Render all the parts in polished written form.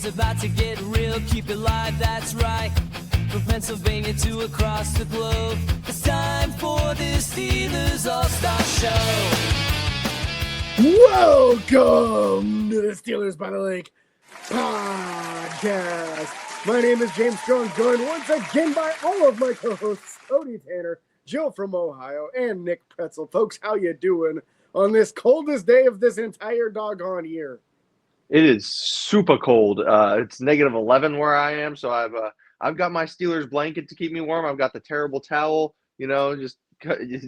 It's about to get real, keep it live, that's right. From Pennsylvania to across the globe, it's time for the Steelers All-Star Show. Welcome to the Steelers by the Lake podcast. My name is James Strong, joined once again by all of my co-hosts, Cody Tanner, Jill from Ohio, and Nick Pretzel. Folks, how you doing on this coldest day of this entire doggone year? It is super cold. It's negative 11 where I am, so I've got my Steelers blanket to keep me warm. I've got the terrible towel, just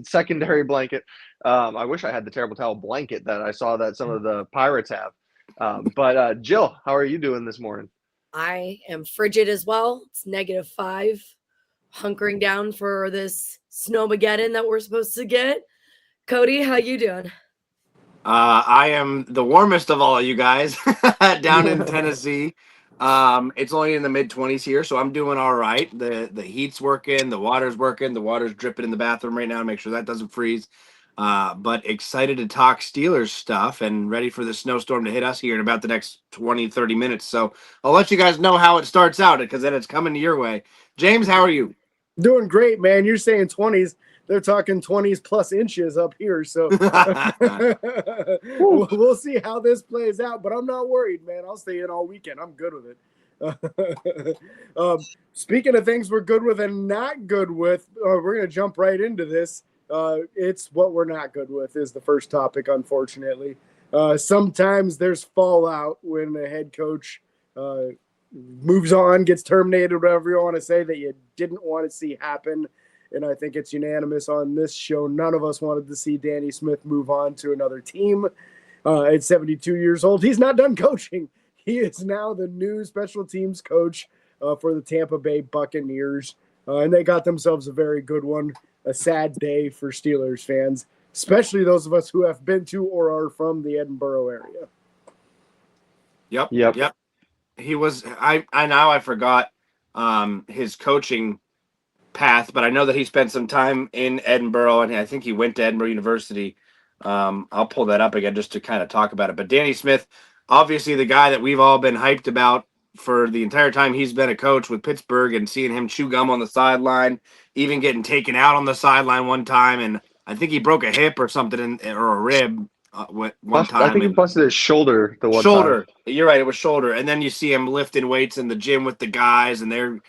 secondary blanket. I wish I had the terrible towel blanket that I saw that some of the Pirates have. But Jill, how are you doing this morning? I am frigid as well. It's -5, hunkering down for this snowmageddon that we're supposed to get. Cody, how you doing? I am the warmest of all of you guys down in Tennessee. It's only in the mid-20s here, so I'm doing all right. The heat's working, the water's working, the water's dripping in the bathroom right now to make sure that doesn't freeze. But excited to talk Steelers stuff and ready for the snowstorm to hit us here in about the next 20, 30 minutes. So I'll let you guys know how it starts out because then it's coming your way. James, how are you? Doing great, man. You're saying 20s. They're talking 20s plus inches up here. So we'll see how this plays out. But I'm not worried, man. I'll stay in all weekend. I'm good with it. Speaking of things we're good with and not good with, we're going to jump right into this. It's what we're not good with is the first topic, unfortunately. Sometimes there's fallout when a head coach moves on, gets terminated, whatever you want to say, that you didn't want to see happen. And I think it's unanimous on this show. None of us wanted to see Danny Smith move on to another team. At 72 years old, he's not done coaching. He is now the new special teams coach for the Tampa Bay Buccaneers. And they got themselves a very good one. A sad day for Steelers fans, especially those of us who have been to or are from the Edinburgh area. Yep. He was. I forgot his coaching path, but I know that he spent some time in Edinburgh, and I think he went to Edinburgh University. I'll pull that up again just to kind of talk about it. But Danny Smith, obviously the guy that we've all been hyped about for the entire time he's been a coach with Pittsburgh, and seeing him chew gum on the sideline, even getting taken out on the sideline one time, and I think he broke a hip or something or a rib one time. I think he busted his shoulder the one shoulder. time. You're right, it was shoulder. And then you see him lifting weights in the gym with the guys, and they're,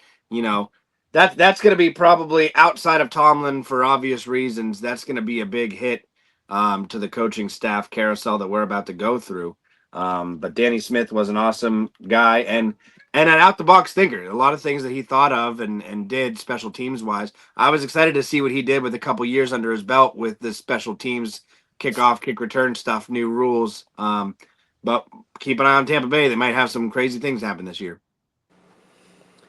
that's going to be probably outside of Tomlin for obvious reasons. That's going to be a big hit to the coaching staff carousel that we're about to go through. But Danny Smith was an awesome guy and an out-the-box thinker. A lot of things that he thought of and did special teams-wise. I was excited to see what he did with a couple years under his belt with the special teams kickoff, kick return stuff, new rules. But keep an eye on Tampa Bay. They might have some crazy things happen this year.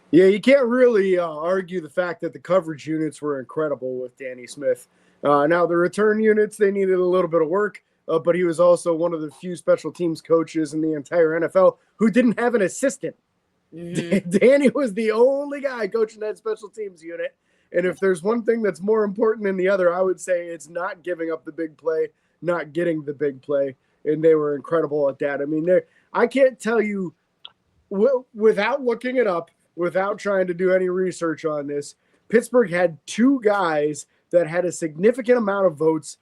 Yeah, you can't really argue the fact that the coverage units were incredible with Danny Smith. Now, the return units, they needed a little bit of work, but he was also one of the few special teams coaches in the entire NFL who didn't have an assistant. Mm-hmm. Danny was the only guy coaching that special teams unit. And if there's one thing that's more important than the other, I would say it's not giving up the big play, not getting the big play. And they were incredible at that. I mean, I can't tell you without looking it up, without trying to do any research on this, Pittsburgh had two guys that had a significant amount of votes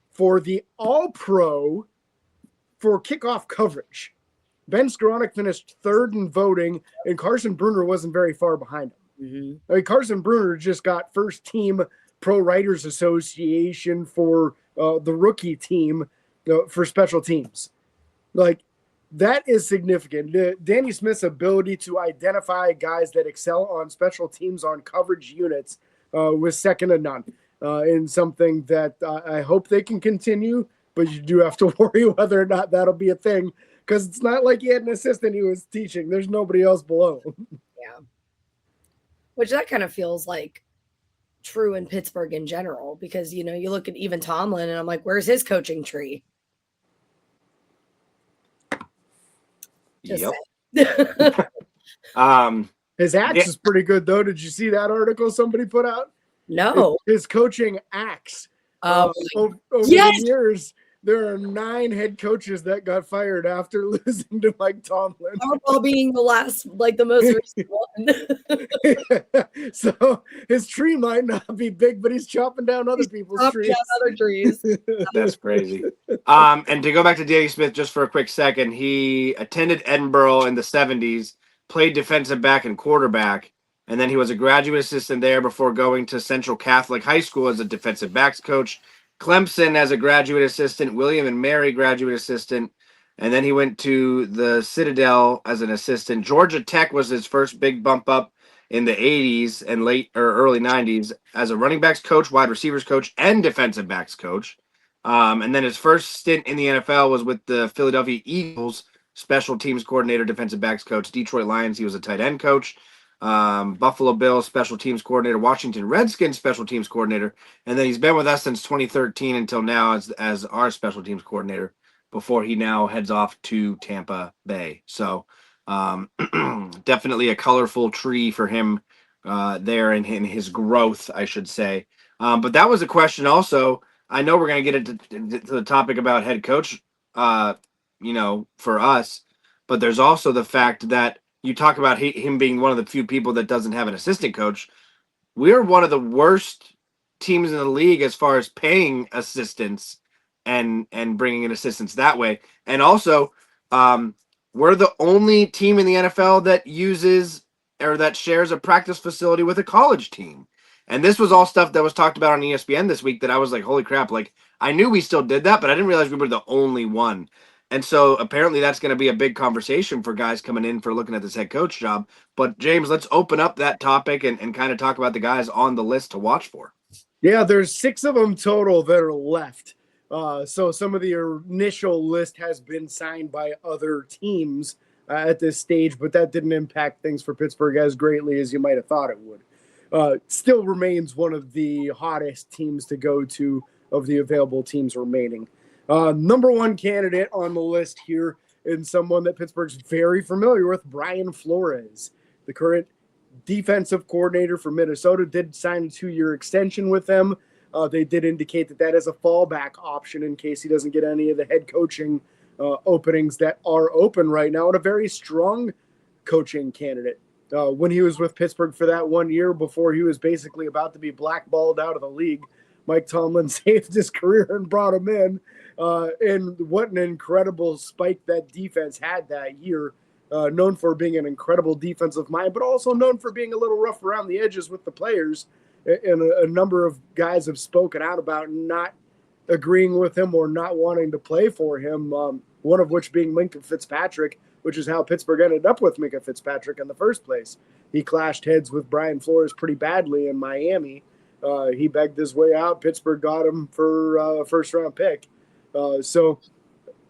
for the All-Pro for kickoff coverage. Ben Skoranek finished third in voting, and Carson Bruner wasn't very far behind him. Mm-hmm. I mean, Carson Bruner just got first team Pro Writers Association for the rookie team for special teams. That is significant. Danny Smith's ability to identify guys that excel on special teams on coverage units was second to none, and something that I hope they can continue, but you do have to worry whether or not that'll be a thing, because it's not like he had an assistant he was teaching. There's nobody else below. Yeah. Which that kind of feels like true in Pittsburgh in general, because, you look at even Tomlin, and I'm like, where's his coaching tree? Yep. His axe is pretty good, though. Did you see that article somebody put out? No. His coaching axe over the years there are 9 head coaches that got fired after losing to Mike Tomlin. Harbaugh being the most recent one. So his tree might not be big, but he's chopping down other people's Chopping trees. down other trees. That's crazy. And to go back to Danny Smith just for a quick second, he attended Edinburgh in the 70s, played defensive back and quarterback, and then he was a graduate assistant there before going to Central Catholic High School as a defensive backs coach, Clemson as a graduate assistant, William and Mary graduate assistant, and then he went to the Citadel as an assistant. Georgia Tech was his first big bump up in the 80s and late or early 90s as a running backs coach, wide receivers coach, and defensive backs coach. And then his first stint in the NFL was with the Philadelphia Eagles, special teams coordinator, defensive backs coach. Detroit Lions, he was a tight end coach. Buffalo Bills, special teams coordinator. Washington Redskins, special teams coordinator. And then he's been with us since 2013 until now as our special teams coordinator before he now heads off to Tampa Bay. So definitely a colorful tree for him there in his growth, I should say. But that was a question also. I know we're going to get into the topic about head coach, for us, but there's also the fact that you talk about him being one of the few people that doesn't have an assistant coach. We're one of the worst teams in the league as far as paying assistants and bringing in assistants that way. And also, we're the only team in the NFL that uses or that shares a practice facility with a college team. And this was all stuff that was talked about on ESPN this week that I was like, holy crap. Like, I knew we still did that, but I didn't realize we were the only one. And so apparently that's going to be a big conversation for guys coming in for looking at this head coach job. But James, let's open up that topic and kind of talk about the guys on the list to watch for. Yeah, there's 6 of them total that are left. So some of the initial list has been signed by other teams at this stage, but that didn't impact things for Pittsburgh as greatly as you might have thought it would. Still remains one of the hottest teams to go to of the available teams remaining. Number 1 candidate on the list here, and someone that Pittsburgh's very familiar with, Brian Flores, the current defensive coordinator for Minnesota, did sign a 2-year extension with them. They did indicate that is a fallback option in case he doesn't get any of the head coaching openings that are open right now, and a very strong coaching candidate. When he was with Pittsburgh for that 1 year before he was basically about to be blackballed out of the league, Mike Tomlin saved his career and brought him in. And what an incredible spike that defense had that year, known for being an incredible defensive mind, but also known for being a little rough around the edges with the players. And a number of guys have spoken out about not agreeing with him or not wanting to play for him, one of which being Minkah Fitzpatrick, which is how Pittsburgh ended up with Minkah Fitzpatrick in the first place. He clashed heads with Brian Flores pretty badly in Miami. He begged his way out. Pittsburgh got him for a first-round pick. So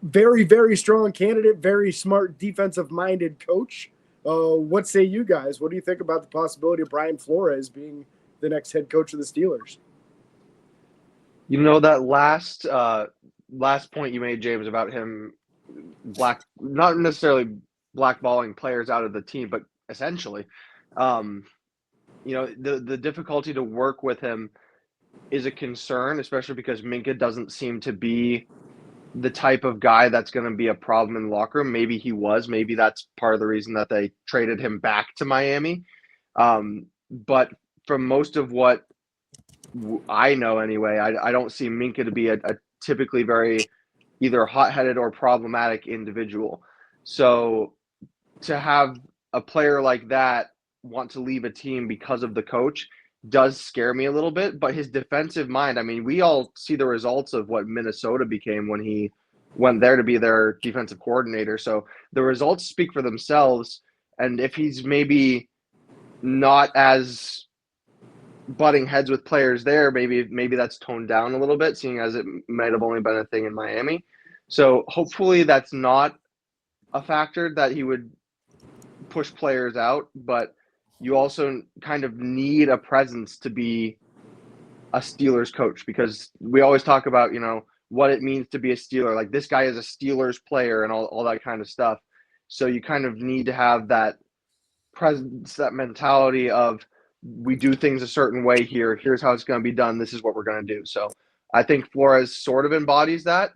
very, very strong candidate, very smart defensive-minded coach. What say you guys? What do you think about the possibility of Brian Flores being the next head coach of the Steelers? That last point you made, James, about him not necessarily blackballing players out of the team, but essentially, the difficulty to work with him is a concern, especially because Minkah doesn't seem to be the type of guy that's going to be a problem in the locker room. Maybe he was. Maybe that's part of the reason that they traded him back to Miami. But from most of what I know anyway, I don't see Minkah to be a typically very either hot-headed or problematic individual. So to have a player like that want to leave a team because of the coach does scare me a little bit. But his defensive mind, I mean, we all see the results of what Minnesota became when he went there to be their defensive coordinator. So the results speak for themselves. And if he's maybe not as butting heads with players there, maybe that's toned down a little bit, seeing as it might have only been a thing in Miami. So hopefully that's not a factor that he would push players out, but you also kind of need a presence to be a Steelers coach, because we always talk about, what it means to be a Steeler. Like, this guy is a Steelers player and all that kind of stuff. So you kind of need to have that presence, that mentality of, we do things a certain way here. Here's how it's going to be done. This is what we're going to do. So I think Flores sort of embodies that.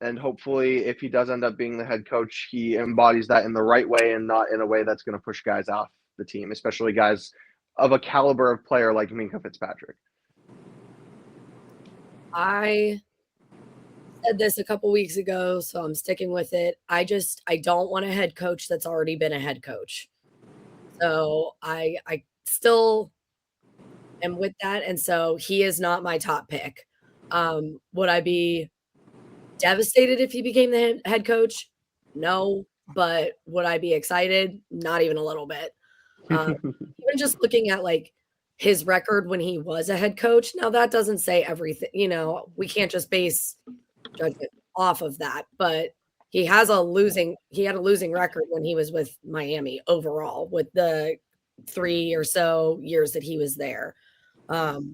And hopefully, if he does end up being the head coach, he embodies that in the right way and not in a way that's going to push guys off the team, especially guys of a caliber of player like Minka Fitzpatrick. I said this a couple weeks ago, so I'm sticking with it. I don't want a head coach that's already been a head coach. So I still am with that, and so he is not my top pick. Would I be devastated if he became the head coach? No, but would I be excited? Not even a little bit. Even just looking at like his record when he was a head coach. Now that doesn't say everything, we can't just base judgment off of that, but he had a losing record when he was with Miami overall with the 3 or so years that he was there. He was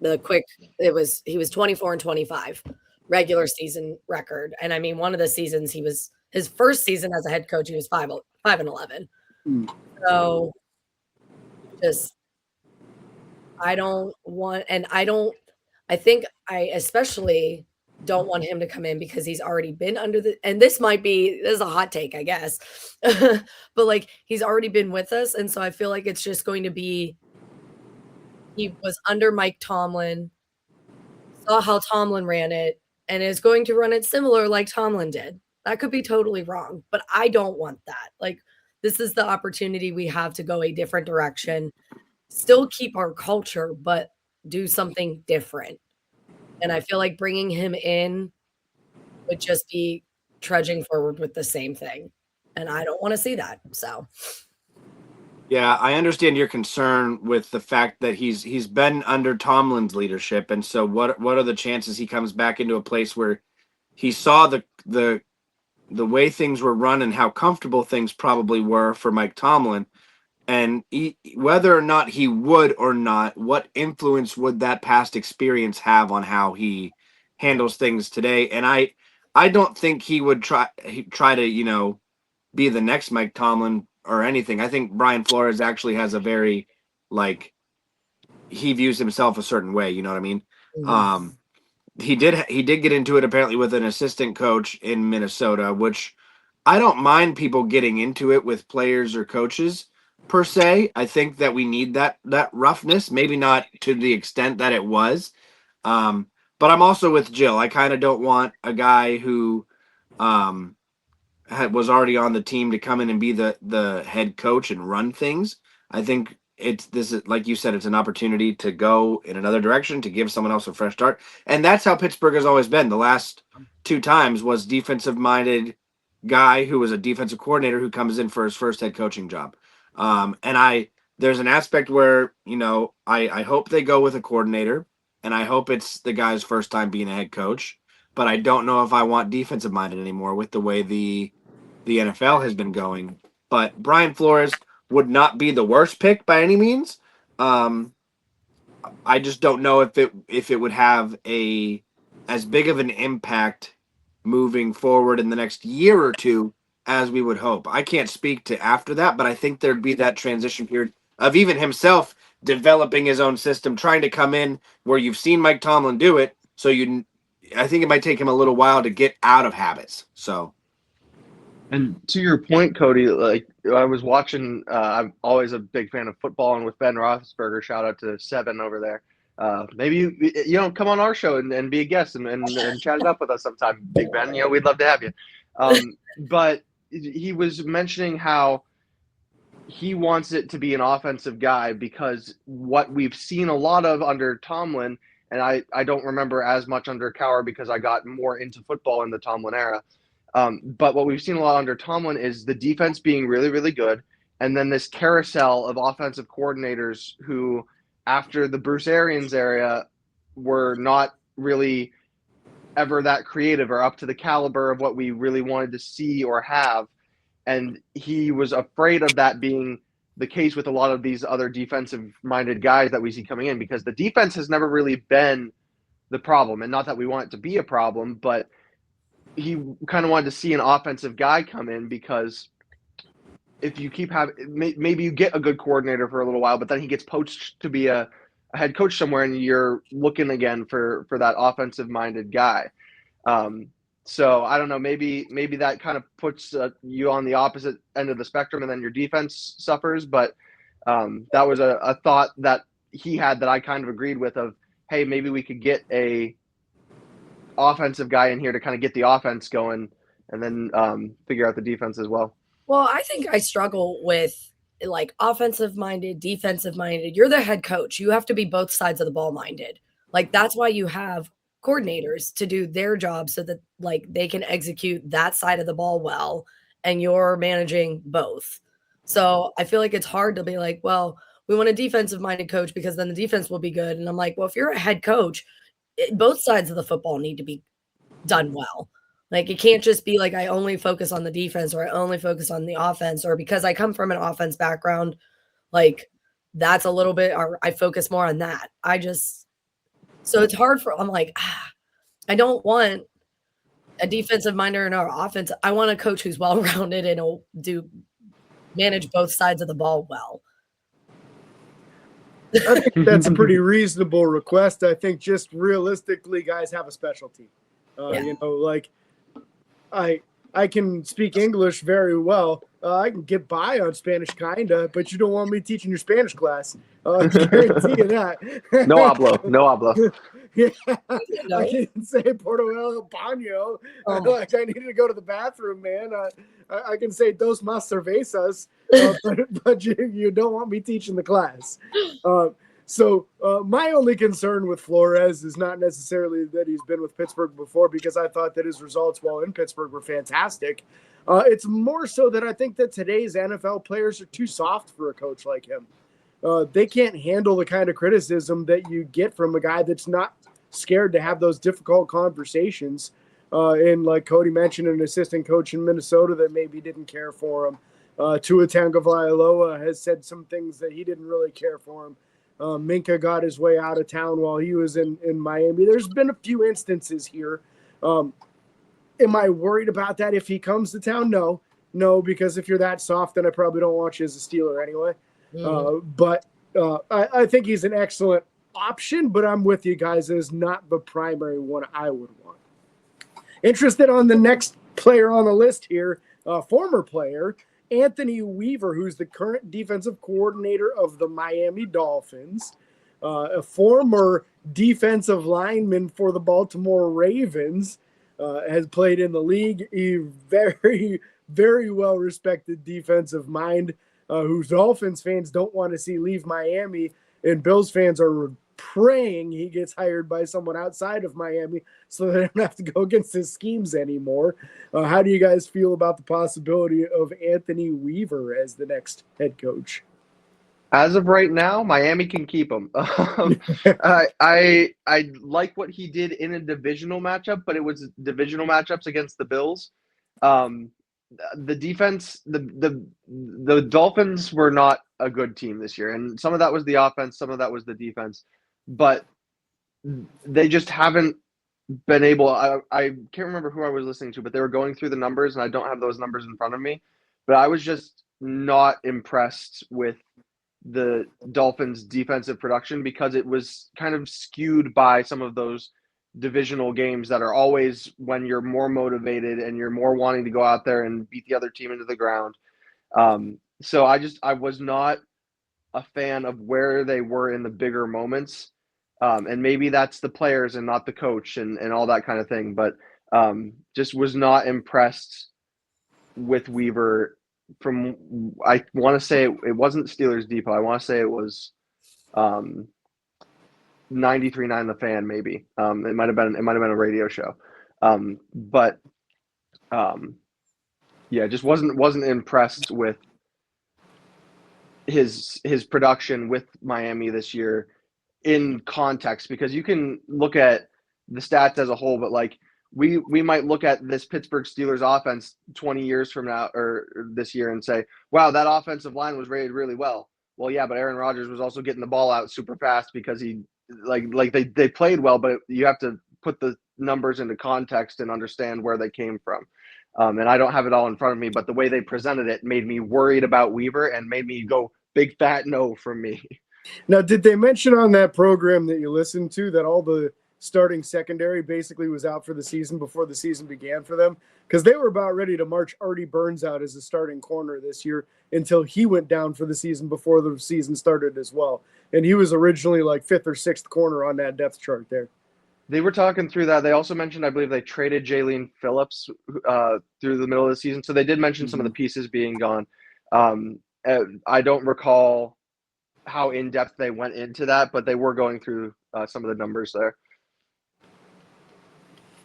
24-25 regular season record. And I mean, one of the seasons his first season as a head coach, he was 5-11. So just, I think I especially don't want him to come in because he's already been and this is a hot take, I guess, but like he's already been with us. And so I feel like it's just going to be, he was under Mike Tomlin, saw how Tomlin ran it, and is going to run it similar like Tomlin did. That could be totally wrong, but I don't want that. Like, this is the opportunity we have to go a different direction, still keep our culture, but do something different. And I feel like bringing him in would just be trudging forward with the same thing. And I don't want to see that. So, Yeah, I understand your concern with the fact that he's been under Tomlin's leadership, and so what are the chances he comes back into a place where he saw the way things were run and how comfortable things probably were for Mike Tomlin, and whether or not he would or not, what influence would that past experience have on how he handles things today? And I don't think he would try to be the next Mike Tomlin or anything. I think Brian Flores actually has a very, like, he views himself a certain way. You know what I mean? mm-hmm. He did get into it apparently with an assistant coach in Minnesota, which I don't mind people getting into it with players or coaches per se. I think that we need that roughness, maybe not to the extent that it was. But I'm also with Jill. I kind of don't want a guy who was already on the team to come in and be the head coach and run things. I think this is, like you said, it's an opportunity to go in another direction, to give someone else a fresh start. And that's how Pittsburgh has always been. The last 2 times was defensive minded guy who was a defensive coordinator who comes in for his first head coaching job. And there's an aspect where, I hope they go with a coordinator, and I hope it's the guy's first time being a head coach. But I don't know if I want defensive minded anymore with the way the NFL has been going. But Brian Flores would not be the worst pick by any means. I just don't know if it would have as big of an impact moving forward in the next year or two as we would hope. I can't speak to after that, but I think there'd be that transition period of even himself developing his own system, trying to come in where you've seen Mike Tomlin do it. So I think it might take him a little while to get out of habits. So. And to your point, Cody, like I was watching, I'm always a big fan of football, and with Ben Roethlisberger, shout out to Seven over there. Maybe you come on our show and be a guest and chat it up with us sometime, Big Ben. We'd love to have you. But he was mentioning how he wants it to be an offensive guy because what we've seen a lot of under Tomlin, and I don't remember as much under Cowher because I got more into football in the Tomlin era. But what we've seen a lot under Tomlin is the defense being really, really good. And then this carousel of offensive coordinators who, after the Bruce Arians era, were not really ever that creative or up to the caliber of what we really wanted to see or have. And he was afraid of that being the case with a lot of these other defensive-minded guys that we see coming in, because the defense has never really been the problem. And not that we want it to be a problem, but he kind of wanted to see an offensive guy come in, because if you keep maybe you get a good coordinator for a little while, but then he gets poached to be a head coach somewhere, and you're looking again for that offensive minded guy. So I don't know. Maybe that kind of puts you on the opposite end of the spectrum, and then your defense suffers. But that was a thought that he had that I kind of agreed with. Of hey, maybe we could get a offensive guy in here to kind of get the offense going, and then figure out the defense as well. Well, I think I struggle with like offensive minded, defensive minded. You're the head coach. You have to be both sides of the ball minded. Like that's why you have coordinators to do their job so that like they can execute that side of the ball well and you're managing both. So I feel like it's hard to be like, well, we want a defensive minded coach because then the defense will be good. And I'm like, well, if you're a head coach, both sides of the football need to be done well. Like it can't just be like I only focus on the defense or I only focus on the offense, or because I come from an offense background, like that's a little bit, or I focus more on that. So it's hard I'm like, I don't want a defensive minder in our offense. I want a coach who's well-rounded and will manage both sides of the ball well. I think that's a pretty reasonable request. I think just realistically, guys have a specialty. You know, like I can speak English very well. I can get by on Spanish, kinda, but you don't want me teaching your Spanish class. I guarantee you that. No hablo. Yeah, I can say Porto El Baño. Like I needed to go to the bathroom, man. I can say dos más cervezas, but you don't want me teaching the class. So my only concern with Flores is not necessarily that he's been with Pittsburgh before, because I thought that his results while in Pittsburgh were fantastic. It's more so that I think that today's NFL players are too soft for a coach like him. They can't handle the kind of criticism that you get from a guy that's not scared to have those difficult conversations. And like Cody mentioned, an assistant coach in Minnesota that maybe didn't care for him. Tua Tagovailoa has said some things that he didn't really care for him. Minka got his way out of town while he was in Miami. There's been a few instances here. Am I worried about that if he comes to town? No, because if you're that soft, then I probably don't want you as a Steeler anyway. But I think he's an excellent option, but I'm with you guys as not the primary one I would want. Interested on the next player on the list here, former player, Anthony Weaver, who's the current defensive coordinator of the Miami Dolphins, a former defensive lineman for the Baltimore Ravens, has played in the league, a very, very well-respected defensive mind, who Dolphins fans don't want to see leave Miami, and Bills fans are praying he gets hired by someone outside of Miami so they don't have to go against his schemes anymore. How do you guys feel about the possibility of Anthony Weaver as the next head coach? As of right now, Miami can keep him. I like what he did in a divisional matchup, but it was divisional matchups against the Bills. The defense, the Dolphins were not a good team this year, and some of that was the offense, some of that was the defense, but they just haven't been able. I can't remember who I was listening to, but they were going through the numbers, and I don't have those numbers in front of me, but I was just not impressed with the Dolphins' defensive production because it was kind of skewed by some of those divisional games that are always when you're more motivated and you're more wanting to go out there and beat the other team into the ground. So I was not a fan of where they were in the bigger moments. And maybe that's the players and not the coach and all that kind of thing. But just was not impressed with Weaver from, I want to say it wasn't Steelers Depot. I want to say it was 93.9 The Fan, maybe. It might have been a radio show. Yeah, just wasn't impressed with his production with Miami this year in context, because you can look at the stats as a whole, but like we might look at this Pittsburgh Steelers offense 20 years from now or this year and say, wow, that offensive line was rated really well. Well, yeah, but Aaron Rodgers was also getting the ball out super fast because he they played well, but you have to put the numbers into context and understand where they came from. And I don't have it all in front of me, but the way they presented it made me worried about Weaver and made me go big fat no from me. Now, did they mention on that program that you listened to that all the starting secondary basically was out for the season before the season began for them, because they were about ready to march Artie Burns out as a starting corner this year until he went down for the season before the season started as well. And he was originally like 5th or 6th corner on that depth chart there. They were talking through that. They also mentioned, I believe, they traded Jaylene Phillips through the middle of the season. So they did mention some of the pieces being gone. I don't recall how in-depth they went into that, but they were going through some of the numbers there.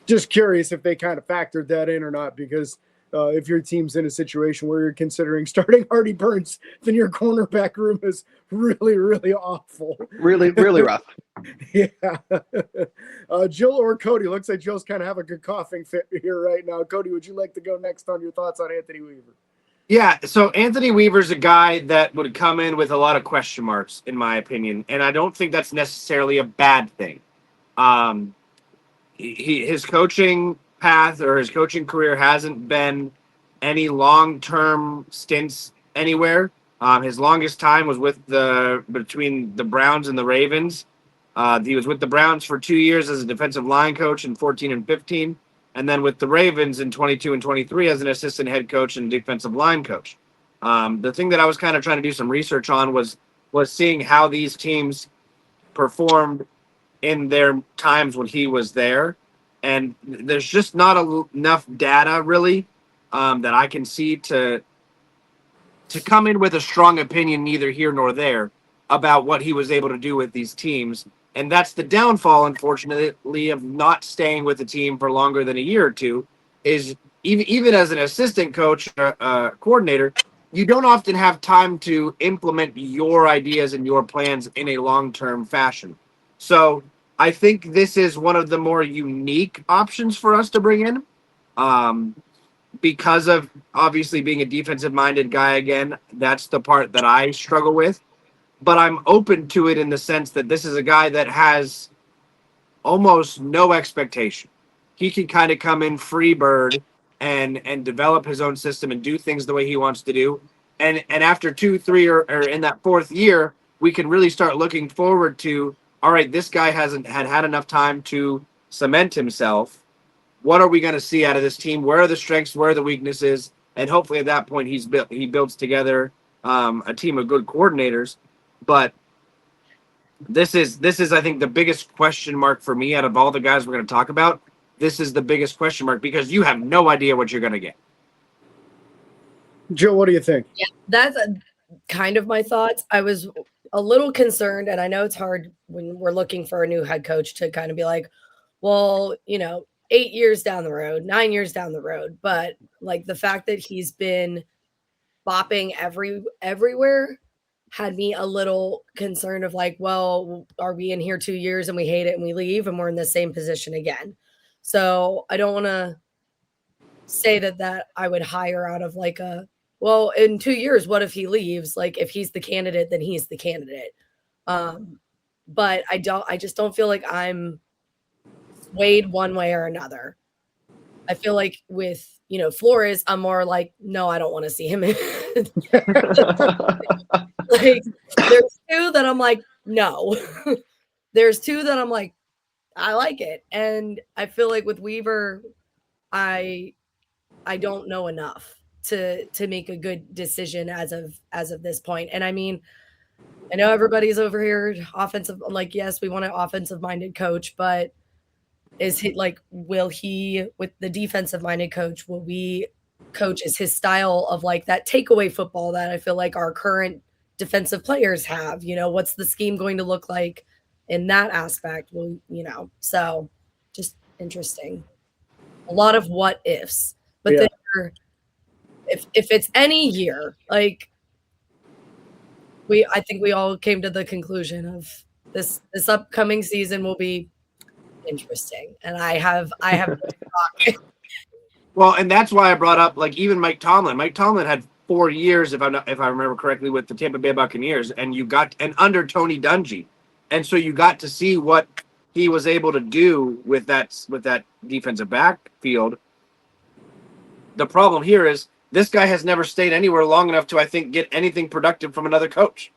Just curious if they kind of factored that in or not, because if your team's in a situation where you're considering starting Artie Burns, then your cornerback room is really, really awful. Really, really rough. Yeah. Jill or Cody? Looks like Jill's kind of have a good coughing fit here right now. Cody, would you like to go next on your thoughts on Anthony Weaver? Yeah, so Anthony Weaver's a guy that would come in with a lot of question marks, in my opinion, and I don't think that's necessarily a bad thing. His coaching path or his coaching career hasn't been any long-term stints anywhere. His longest time was between the Browns and the Ravens. He was with the Browns for 2 years as a defensive line coach in 14 and 15. And then with the Ravens in 22 and 23 as an assistant head coach and defensive line coach. The thing that I was kind of trying to do some research on was seeing how these teams performed in their times when he was there. And there's just not enough data really that I can see to come in with a strong opinion neither here nor there about what he was able to do with these teams. And that's the downfall, unfortunately, of not staying with the team for longer than a year or two, is even as an assistant coach, coordinator, you don't often have time to implement your ideas and your plans in a long-term fashion. So I think this is one of the more unique options for us to bring in. Because of obviously being a defensive-minded guy again, that's the part that I struggle with. But I'm open to it in the sense that this is a guy that has almost no expectation. He can kind of come in free bird and develop his own system and do things the way he wants to do. And after 2, 3, or in that 4th year, we can really start looking forward to, all right, this guy hasn't had enough time to cement himself. What are we going to see out of this team? Where are the strengths? Where are the weaknesses? And hopefully at that point he builds together a team of good coordinators. But this is I think the biggest question mark for me out of all the guys we're going to talk about. This is the biggest question mark because you have no idea what you're going to get. Jill, what do you think? Yeah, that's kind of my thoughts. I was a little concerned, and I know it's hard when we're looking for a new head coach to kind of be like, well, 8 years down the road, 9 years down the road. But like the fact that he's been bopping everywhere had me a little concerned of like, well, are we in here 2 years and we hate it and we leave and we're in the same position again? So I don't want to say that I would hire out of like well, in 2 years, what if he leaves? Like if he's the candidate, then he's the candidate. But I just don't feel like I'm swayed one way or another. I feel like with, Flores, I'm more like, no, I don't want to see him. Like there's 2 that I'm like, no. There's 2 that I'm like, I like it. And I feel like with Weaver, I don't know enough to make a good decision as of this point. And I mean, I know everybody's over here offensive, like, yes, we want an offensive minded coach, but is he like, will he, with the defensive minded coach, will we coach is his style of like that takeaway football that I feel like our current defensive players have, what's the scheme going to look like in that aspect? Well, so just interesting. A lot of what ifs, but Yeah. then if it's any year, like I think we all came to the conclusion of this upcoming season will be interesting. And I have Well, and that's why I brought up like even Mike Tomlin. Mike Tomlin had 4 years, if I remember correctly, with the Tampa Bay Buccaneers, and under Tony Dungy, and so you got to see what he was able to do with that defensive backfield. The problem here is this guy has never stayed anywhere long enough to, I think, get anything productive from another coach.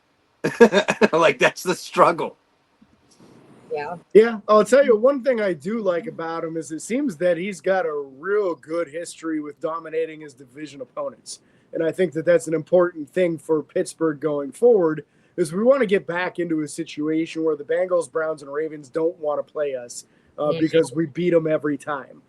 Like that's the struggle. Yeah. Yeah, I'll tell you one thing I do like about him is it seems that he's got a real good history with dominating his division opponents. And I think that that's an important thing for Pittsburgh going forward is we want to get back into a situation where the Bengals, Browns, and Ravens don't want to play us because we beat them every time.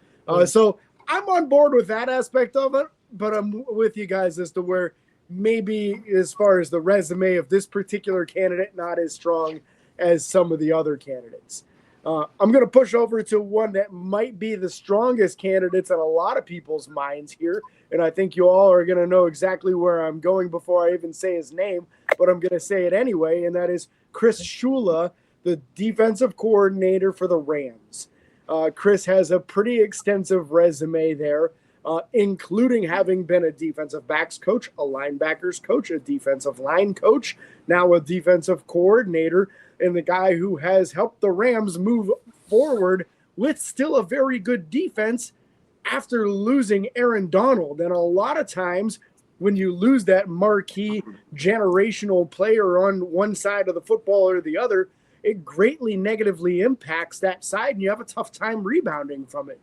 So I'm on board with that aspect of it, but I'm with you guys as to where maybe as far as the resume of this particular candidate, not as strong as some of the other candidates. I'm going to push over to one that might be the strongest candidates in a lot of people's minds here. And I think you all are going to know exactly where I'm going before I even say his name, but I'm going to say it anyway. And that is Chris Shula, the defensive coordinator for the Rams. Chris has a pretty extensive resume there, including having been a defensive backs coach, a linebackers coach, a defensive line coach, now a defensive coordinator, and the guy who has helped the Rams move forward with still a very good defense after losing Aaron Donald. And a lot of times when you lose that marquee generational player on one side of the football or the other, it greatly negatively impacts that side, and you have a tough time rebounding from it.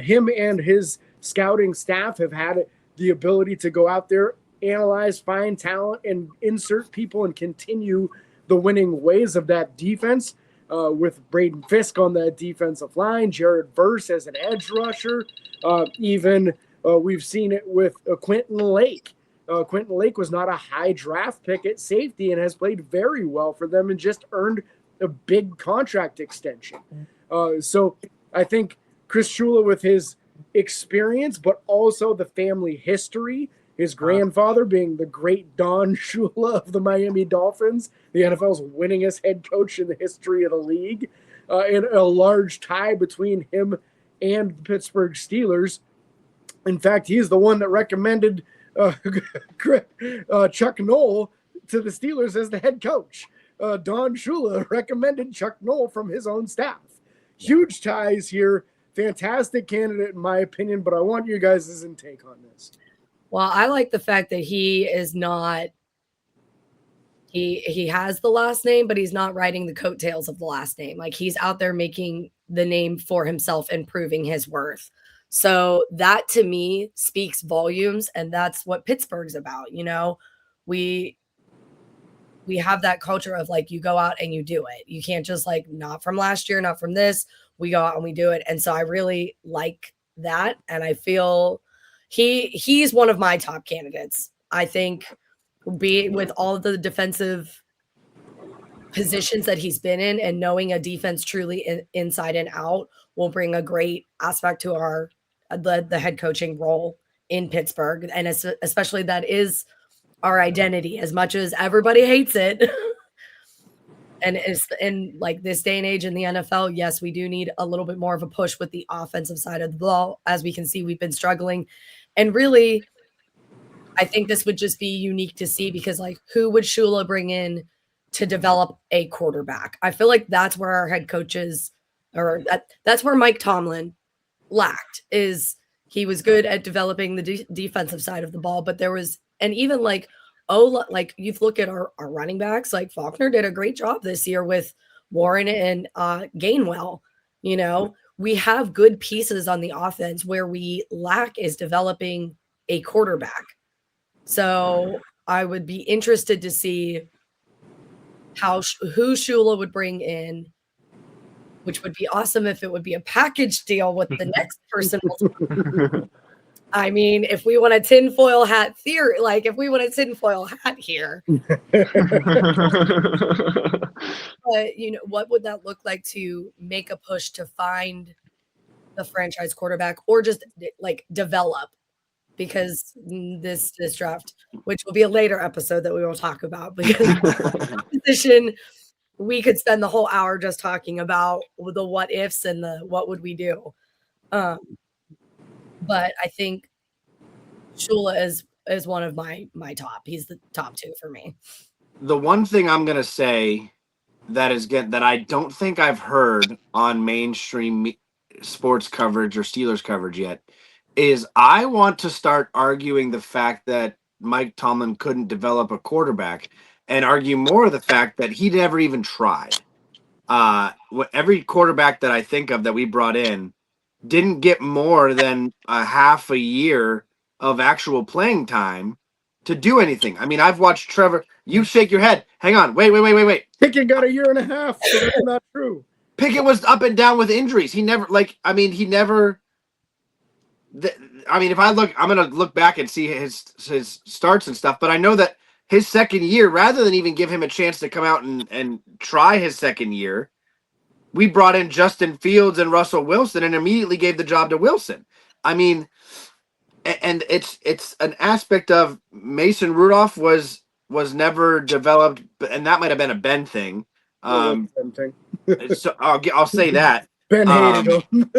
Him and his scouting staff have had the ability to go out there, analyze, find talent, and insert people and continue the winning ways of that defense with Braden Fisk on that defensive line, Jared Verse as an edge rusher. Even we've seen it with Quentin Lake. Quentin Lake was not a high draft pick at safety and has played very well for them and just earned a big contract extension. So I think Chris Shula, with his experience, but also the family history, his grandfather being the great Don Shula of the Miami Dolphins, the NFL's winningest head coach in the history of the league, and a large tie between him and the Pittsburgh Steelers. In fact, he's the one that recommended Chuck Noll to the Steelers as the head coach. Don Shula recommended Chuck Noll from his own staff. Huge ties here. Fantastic candidate, in my opinion, but I want you guys' intake on this. Well, I like the fact that he is not he has the last name, but he's not riding the coattails of the last name. Like, he's out there making the name for himself and proving his worth. So that to me speaks volumes, and that's what Pittsburgh's about. You know, we have that culture of like, you go out and you do it. You can't just like, not from last year, not from this. We go out and we do it. And so I really like that. And I feel he's one of my top candidates. I think with all of the defensive positions that he's been in and knowing a defense truly inside and out will bring a great aspect to the head coaching role in Pittsburgh. And especially that is our identity, as much as everybody hates it. And it's in like this day and age in the NFL, yes, we do need a little bit more of a push with the offensive side of the ball. As we can see, we've been struggling. And really, I think this would just be unique to see, because like, who would Shula bring in to develop a quarterback? I feel like that's where our head coaches, or that's where Mike Tomlin lacked, is he was good at developing the defensive side of the ball, but there was, and even like, like you look at our running backs, like Faulkner did a great job this year with Warren and Gainwell. You know, we have good pieces on the offense. Where we lack is developing a quarterback. So I would be interested to see who Shula would bring in, which would be awesome if it would be a package deal with the next person. I mean, if we want a tinfoil hat theory, like if we want a tinfoil hat here, but you know, what would that look like to make a push to find the franchise quarterback, or just like develop? Because this draft, which will be a later episode that we will talk about, because position, we could spend the whole hour just talking about the what ifs and the what would we do. But I think Shula is one of my top. He's the top two for me. The one thing I'm gonna say that I don't think I've heard on mainstream sports coverage or Steelers coverage yet is I want to start arguing the fact that Mike Tomlin couldn't develop a quarterback, and argue more of the fact that he never even tried. every quarterback that I think of that we brought in didn't get more than a half a year of actual playing time to do anything. I mean, I've watched Trevor. You shake your head. Hang on. Wait. Pickett got a year and a half, so that's not true. Pickett was up and down with injuries. He never, he never. If I'm gonna look back and see his starts and stuff. But I know that his second year, rather than even give him a chance to come out and try his second year, we brought in Justin Fields and Russell Wilson and immediately gave the job to Wilson. I mean, and it's an aspect of Mason Rudolph was never developed, and that might have been a Ben thing. So I'll say that Ben hated him.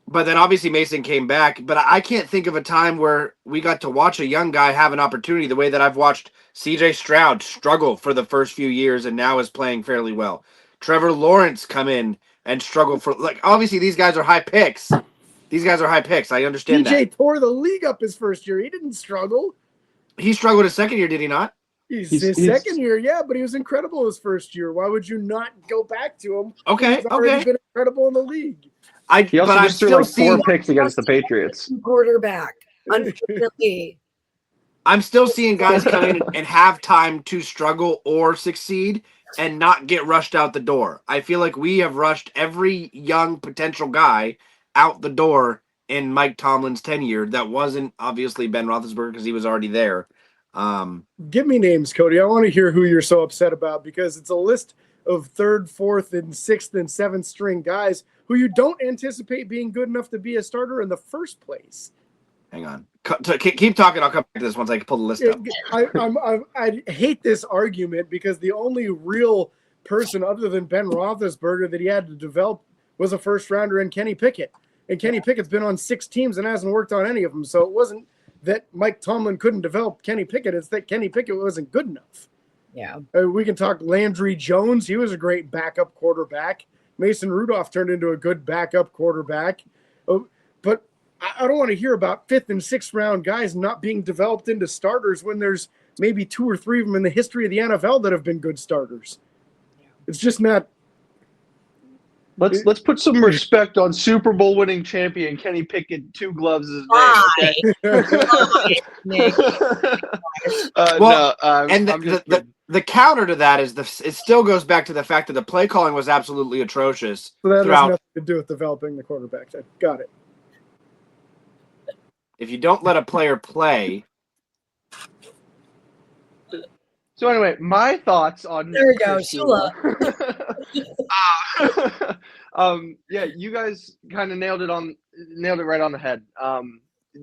But then obviously Mason came back. But I can't think of a time where we got to watch a young guy have an opportunity the way that I've watched CJ Stroud struggle for the first few years and now is playing fairly well. Trevor Lawrence come in and struggle for, obviously these guys are high picks. I understand that. DJ tore the league up his first year. He didn't struggle. He struggled his second year, did he not? His second year, yeah, but he was incredible his first year. Why would you not go back to him? Okay, He's already been incredible in the league. He also just threw like 4 picks against the Patriots. Quarterback, unfortunately. I'm still seeing guys come in and have time to struggle or succeed and not get rushed out the door. I feel like we have rushed every young potential guy out the door in Mike Tomlin's tenure. That wasn't obviously Ben Roethlisberger because he was already there. Give me names, Cody. I want to hear who you're so upset about because it's a list of 3rd, 4th, and 6th and 7th string guys who you don't anticipate being good enough to be a starter in the first place. Hang on. Keep talking. I'll come back to this once I can pull the list up. I hate this argument because the only real person other than Ben Roethlisberger that he had to develop was a first rounder in Kenny Pickett. And Kenny Pickett's been on 6 teams and hasn't worked on any of them. So it wasn't that Mike Tomlin couldn't develop Kenny Pickett. It's that Kenny Pickett wasn't good enough. Yeah. We can talk Landry Jones. He was a great backup quarterback. Mason Rudolph turned into a good backup quarterback. But I don't want to hear about 5th and 6th round guys not being developed into starters when there's maybe 2 or 3 of them in the history of the NFL that have been good starters. It's just not. Let's put some respect on Super Bowl winning champion Kenny Pickett. 2 gloves is his name. Okay? Nick. The counter to that is it still goes back to the fact that the play calling was absolutely atrocious. So that has nothing to do with developing the quarterback. Got it. If you don't let a player play. So anyway, my thoughts on there we go, Shula. Yeah, you guys kind of nailed it right on the head.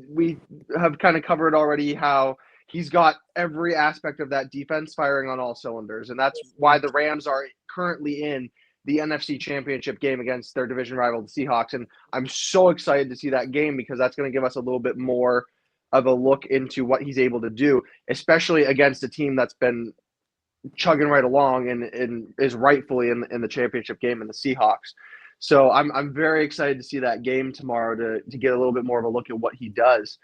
We have kind of covered already how he's got every aspect of that defense firing on all cylinders, and that's why the Rams are currently in the NFC Championship game against their division rival, the Seahawks. And I'm so excited to see that game because that's going to give us a little bit more of a look into what he's able to do, especially against a team that's been chugging right along and is rightfully in the championship game in the Seahawks. So I'm very excited to see that game tomorrow to get a little bit more of a look at what he does.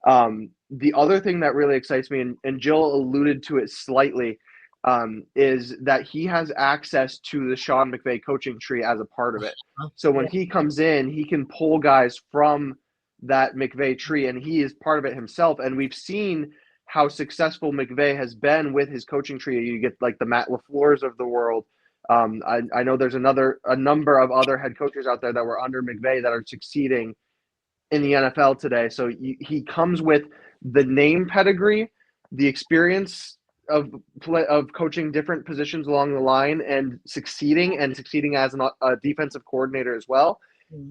The other thing that really excites me, and Jill alluded to it slightly, is that he has access to the Sean McVay coaching tree as a part of it. So when he comes in, he can pull guys from that McVay tree, and he is part of it himself. And we've seen how successful McVay has been with his coaching tree. You get like the Matt LaFleur's of the world. I know there's a number of other head coaches out there that were under McVay that are succeeding in the NFL today. So he comes with the name pedigree, the experience of coaching different positions along the line and succeeding as a defensive coordinator as well.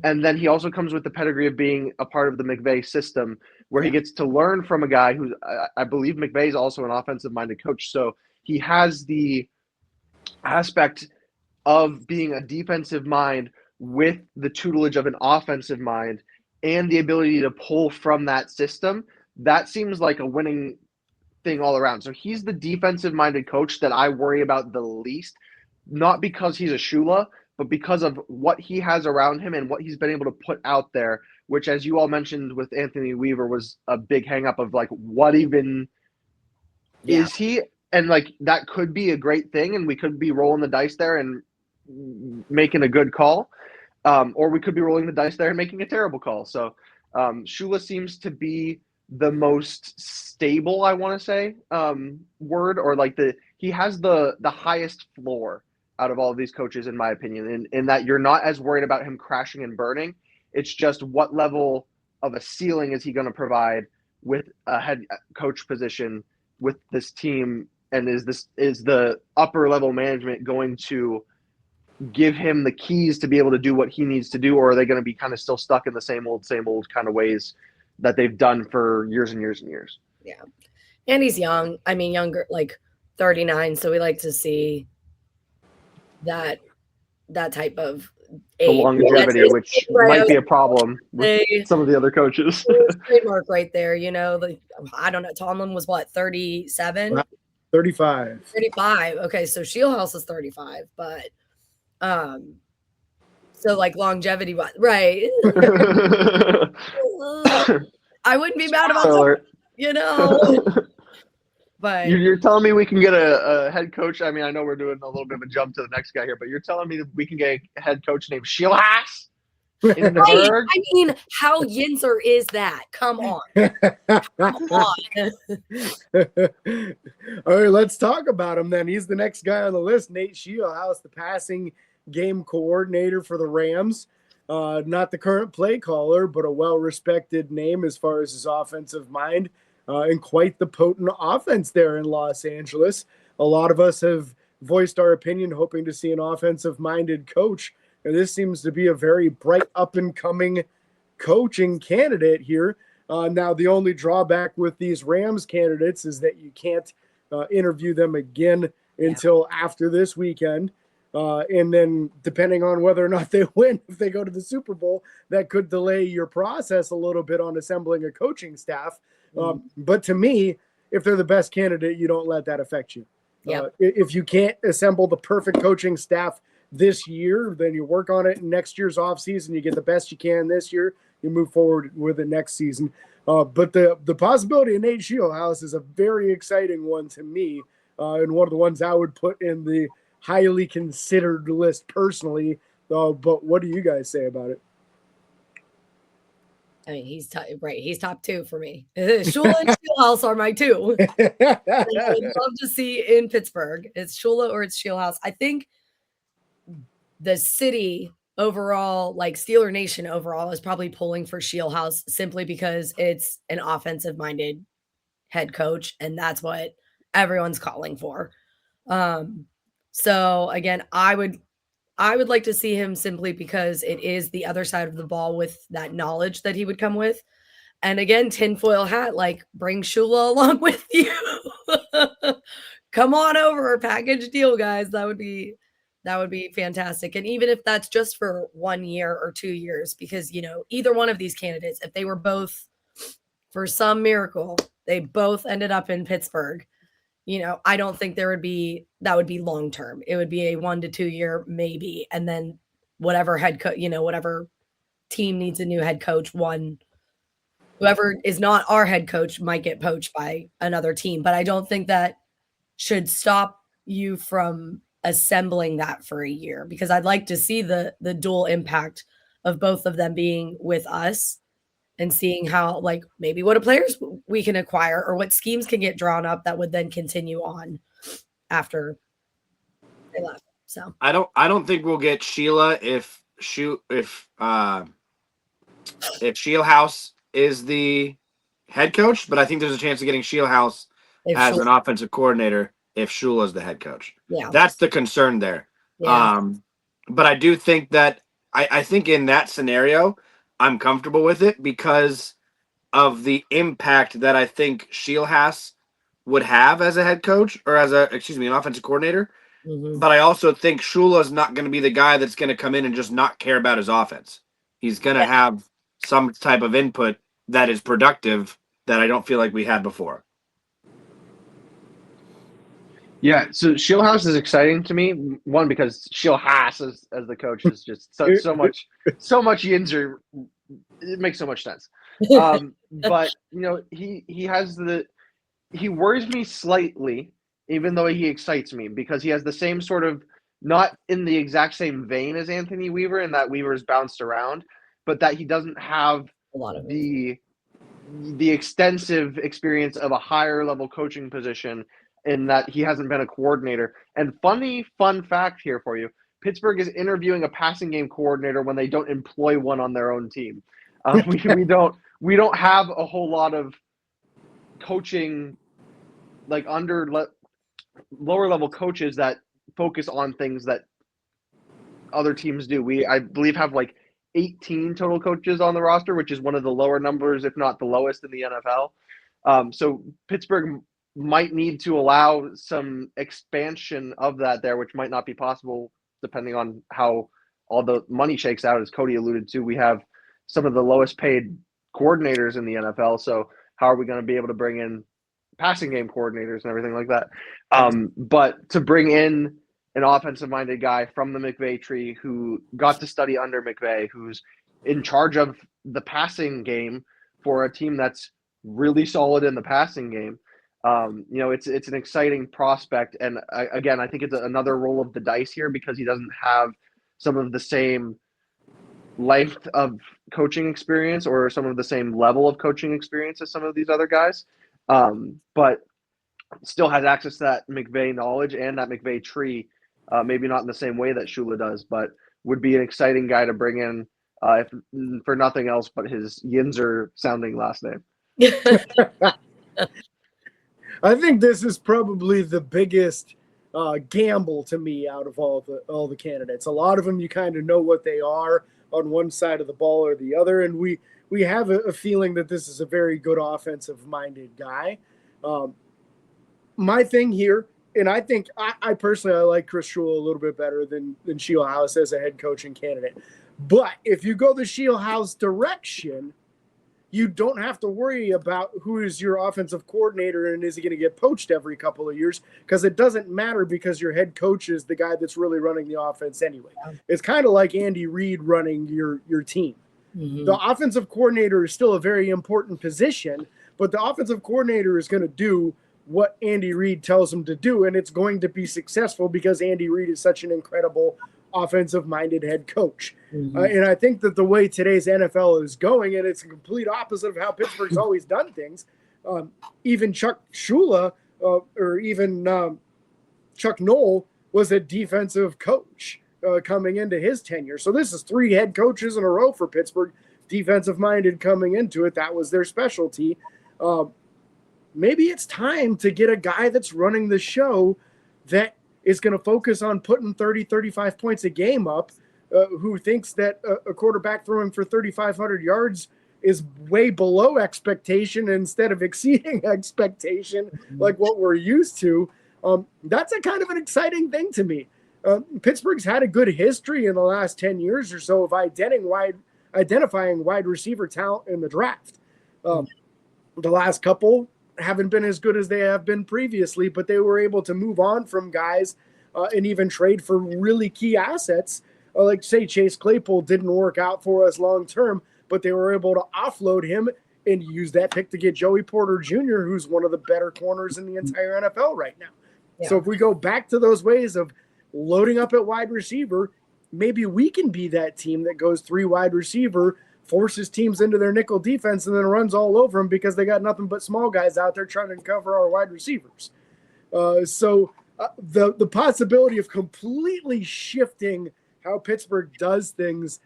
And then he also comes with the pedigree of being a part of the McVay system where he gets to learn from a guy who I believe McVay is also an offensive-minded coach. So he has the aspect of being a defensive mind with the tutelage of an offensive mind and the ability to pull from that system. That seems like a winning thing all around. So he's the defensive-minded coach that I worry about the least, not because he's a Shula, but because of what he has around him and what he's been able to put out there, which, as you all mentioned with Anthony Weaver, was a big hang-up of, like, what even is he? And, like, that could be a great thing, and we could be rolling the dice there and making a good call, or we could be rolling the dice there and making a terrible call. So Shula seems to be the most stable, I want to say, word, or like he has the highest floor out of all of these coaches, in my opinion, in that you're not as worried about him crashing and burning. It's just what level of a ceiling is he going to provide with a head coach position with this team, and is the upper level management going to give him the keys to be able to do what he needs to do, or are they going to be kind of still stuck in the same old kind of ways that they've done for years and years and years? Yeah. And he's young. I mean, younger, like 39. So we like to see that type of The age. longevity, which might be a problem with They- some of the other coaches. trademark right there, you know. I don't know. Tomlin was what, 37? 35. 35. Okay, so Shieldhouse is 35, but so like longevity, right? I wouldn't be mad about that, you know. But You're telling me we can get a head coach? I mean, I know we're doing a little bit of a jump to the next guy here, but you're telling me that we can get a head coach named Shieldhouse in the right, Berg? I mean, how Yinzer is that? Come on. Come on. All right, let's talk about him then. He's the next guy on the list, Nate Shieldhouse, the passing game coordinator for the Rams. Not the current play caller, but a well-respected name as far as his offensive mind, and quite the potent offense there in Los Angeles. A lot of us have voiced our opinion, hoping to see an offensive-minded coach, and this seems to be a very bright up-and-coming coaching candidate here. Now, the only drawback with these Rams candidates is that you can't interview them again until after this weekend. And then depending on whether or not they win, if they go to the Super Bowl, that could delay your process a little bit on assembling a coaching staff. But to me, if they're the best candidate, you don't let that affect you. If you can't assemble the perfect coaching staff this year, then you work on it in next year's offseason. You get the best you can this year. You move forward with it next season. But the possibility of Nate Shieldhouse is a very exciting one to me, and one of the ones I would put in the highly considered list personally. But what do you guys say about it? I mean, he's top two for me. Shula and Shieldhouse are my two. I would love to see in Pittsburgh. It's Shula or it's Shieldhouse. I think the city overall, like Steeler Nation overall, is probably pulling for Shieldhouse simply because it's an offensive-minded head coach, and that's what everyone's calling for. So again, I would like to see him simply because it is the other side of the ball with that knowledge that he would come with. And again, tinfoil hat, like bring Shula along with you. Come on over, package deal, guys. That would be fantastic. And even if that's just for 1 year or 2 years, because, you know, either one of these candidates, if they were both, for some miracle, they both ended up in Pittsburgh, you know, I don't think that would be long term. It would be a 1 to 2 year maybe. And then whatever head coach, you know, whatever team needs a new head coach, whoever is not our head coach might get poached by another team. But I don't think that should stop you from assembling that for a year, because I'd like to see the dual impact of both of them being with us and seeing how, like, maybe what players we can acquire or what schemes can get drawn up that would then continue on after they left. So I don't think we'll get Sheila if Shieldhouse is the head coach, but I think there's a chance of getting Shieldhouse as an offensive coordinator if Shula is the head coach. Yeah, that's the concern there. Yeah. But I do think that I think in that scenario, I'm comfortable with it because of the impact that I think Shieldhouse would have as a head coach or as an offensive coordinator. Mhm. But I also think Shula's not going to be the guy that's going to come in and just not care about his offense. He's going to have some type of input that is productive that I don't feel like we had before. Yeah, so Shieldhouse is exciting to me. One, because Shieldhouse as the coach is just so much Yinzer. It makes so much sense. But you know, he worries me slightly, even though he excites me, because he has the same sort of not in the exact same vein as Anthony Weaver, in that Weaver's bounced around, but that he doesn't have A lot of it. the extensive experience of a higher level coaching position, in that he hasn't been a coordinator. And fun fact here for you: Pittsburgh is interviewing a passing game coordinator when they don't employ one on their own team. We don't have a whole lot of coaching, like lower level coaches that focus on things that other teams do. We, I believe, have like 18 total coaches on the roster, which is one of the lower numbers, if not the lowest in the NFL. So Pittsburgh might need to allow some expansion of that there, which might not be possible depending on how all the money shakes out. As Cody alluded to, we have some of the lowest paid coordinators in the NFL. So how are we going to be able to bring in passing game coordinators and everything like that? But to bring in an offensive-minded guy from the McVay tree who got to study under McVay, who's in charge of the passing game for a team that's really solid in the passing game. It's an exciting prospect. And again, I think it's another roll of the dice here, because he doesn't have some of the same length of coaching experience or some of the same level of coaching experience as some of these other guys. But still has access to that McVay knowledge and that McVay tree. Maybe not in the same way that Shula does, but would be an exciting guy to bring in, if for nothing else but his Yinzer sounding last name. I think this is probably the biggest gamble to me out of all the candidates. A lot of them, you kind of know what they are on one side of the ball or the other, and we have a feeling that this is a very good offensive-minded guy. My thing here, and I think I personally like Chris Shula a little bit better than Shieldhouse as a head coaching candidate. But if you go the Shieldhouse direction, you don't have to worry about who is your offensive coordinator and is he going to get poached every couple of years, because it doesn't matter, because your head coach is the guy that's really running the offense anyway. It's kind of like Andy Reid running your team. Mm-hmm. The offensive coordinator is still a very important position, but the offensive coordinator is going to do what Andy Reid tells him to do, and it's going to be successful because Andy Reid is such an incredible offensive-minded head coach. Mm-hmm. And I think that the way today's NFL is going, and it's a complete opposite of how Pittsburgh's always done things, even Chuck Shula or even Chuck Knoll was a defensive coach coming into his tenure. So this is 3 head coaches in a row for Pittsburgh, defensive-minded coming into it. That was their specialty. Maybe it's time to get a guy that's running the show that is going to focus on putting 30, 35 points a game up, who thinks that a quarterback throwing for 3,500 yards is way below expectation instead of exceeding expectation, like what we're used to. That's a kind of an exciting thing to me. Pittsburgh's had a good history in the last 10 years or so of identifying wide receiver talent in the draft. The last couple haven't been as good as they have been previously, but they were able to move on from guys and even trade for really key assets. Like, say, Chase Claypool didn't work out for us long term, but they were able to offload him and use that pick to get Joey Porter Jr., who's one of the better corners in the entire NFL right now. Yeah. So if we go back to those ways of loading up at wide receiver, maybe we can be that team that goes 3 wide receiver, forces teams into their nickel defense, and then runs all over them because they got nothing but small guys out there trying to cover our wide receivers. The possibility of completely shifting how Pittsburgh does things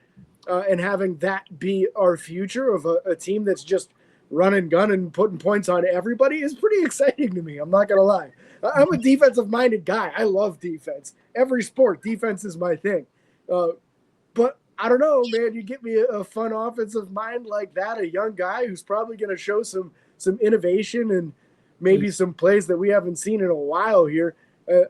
and having that be our future of a team that's just running gun and putting points on everybody is pretty exciting to me. I'm not going to lie. I'm a defensive-minded guy. I love defense. Every sport, defense is my thing. But I don't know, man. You get me a fun offensive mind like that, a young guy who's probably going to show some innovation and maybe some plays that we haven't seen in a while here.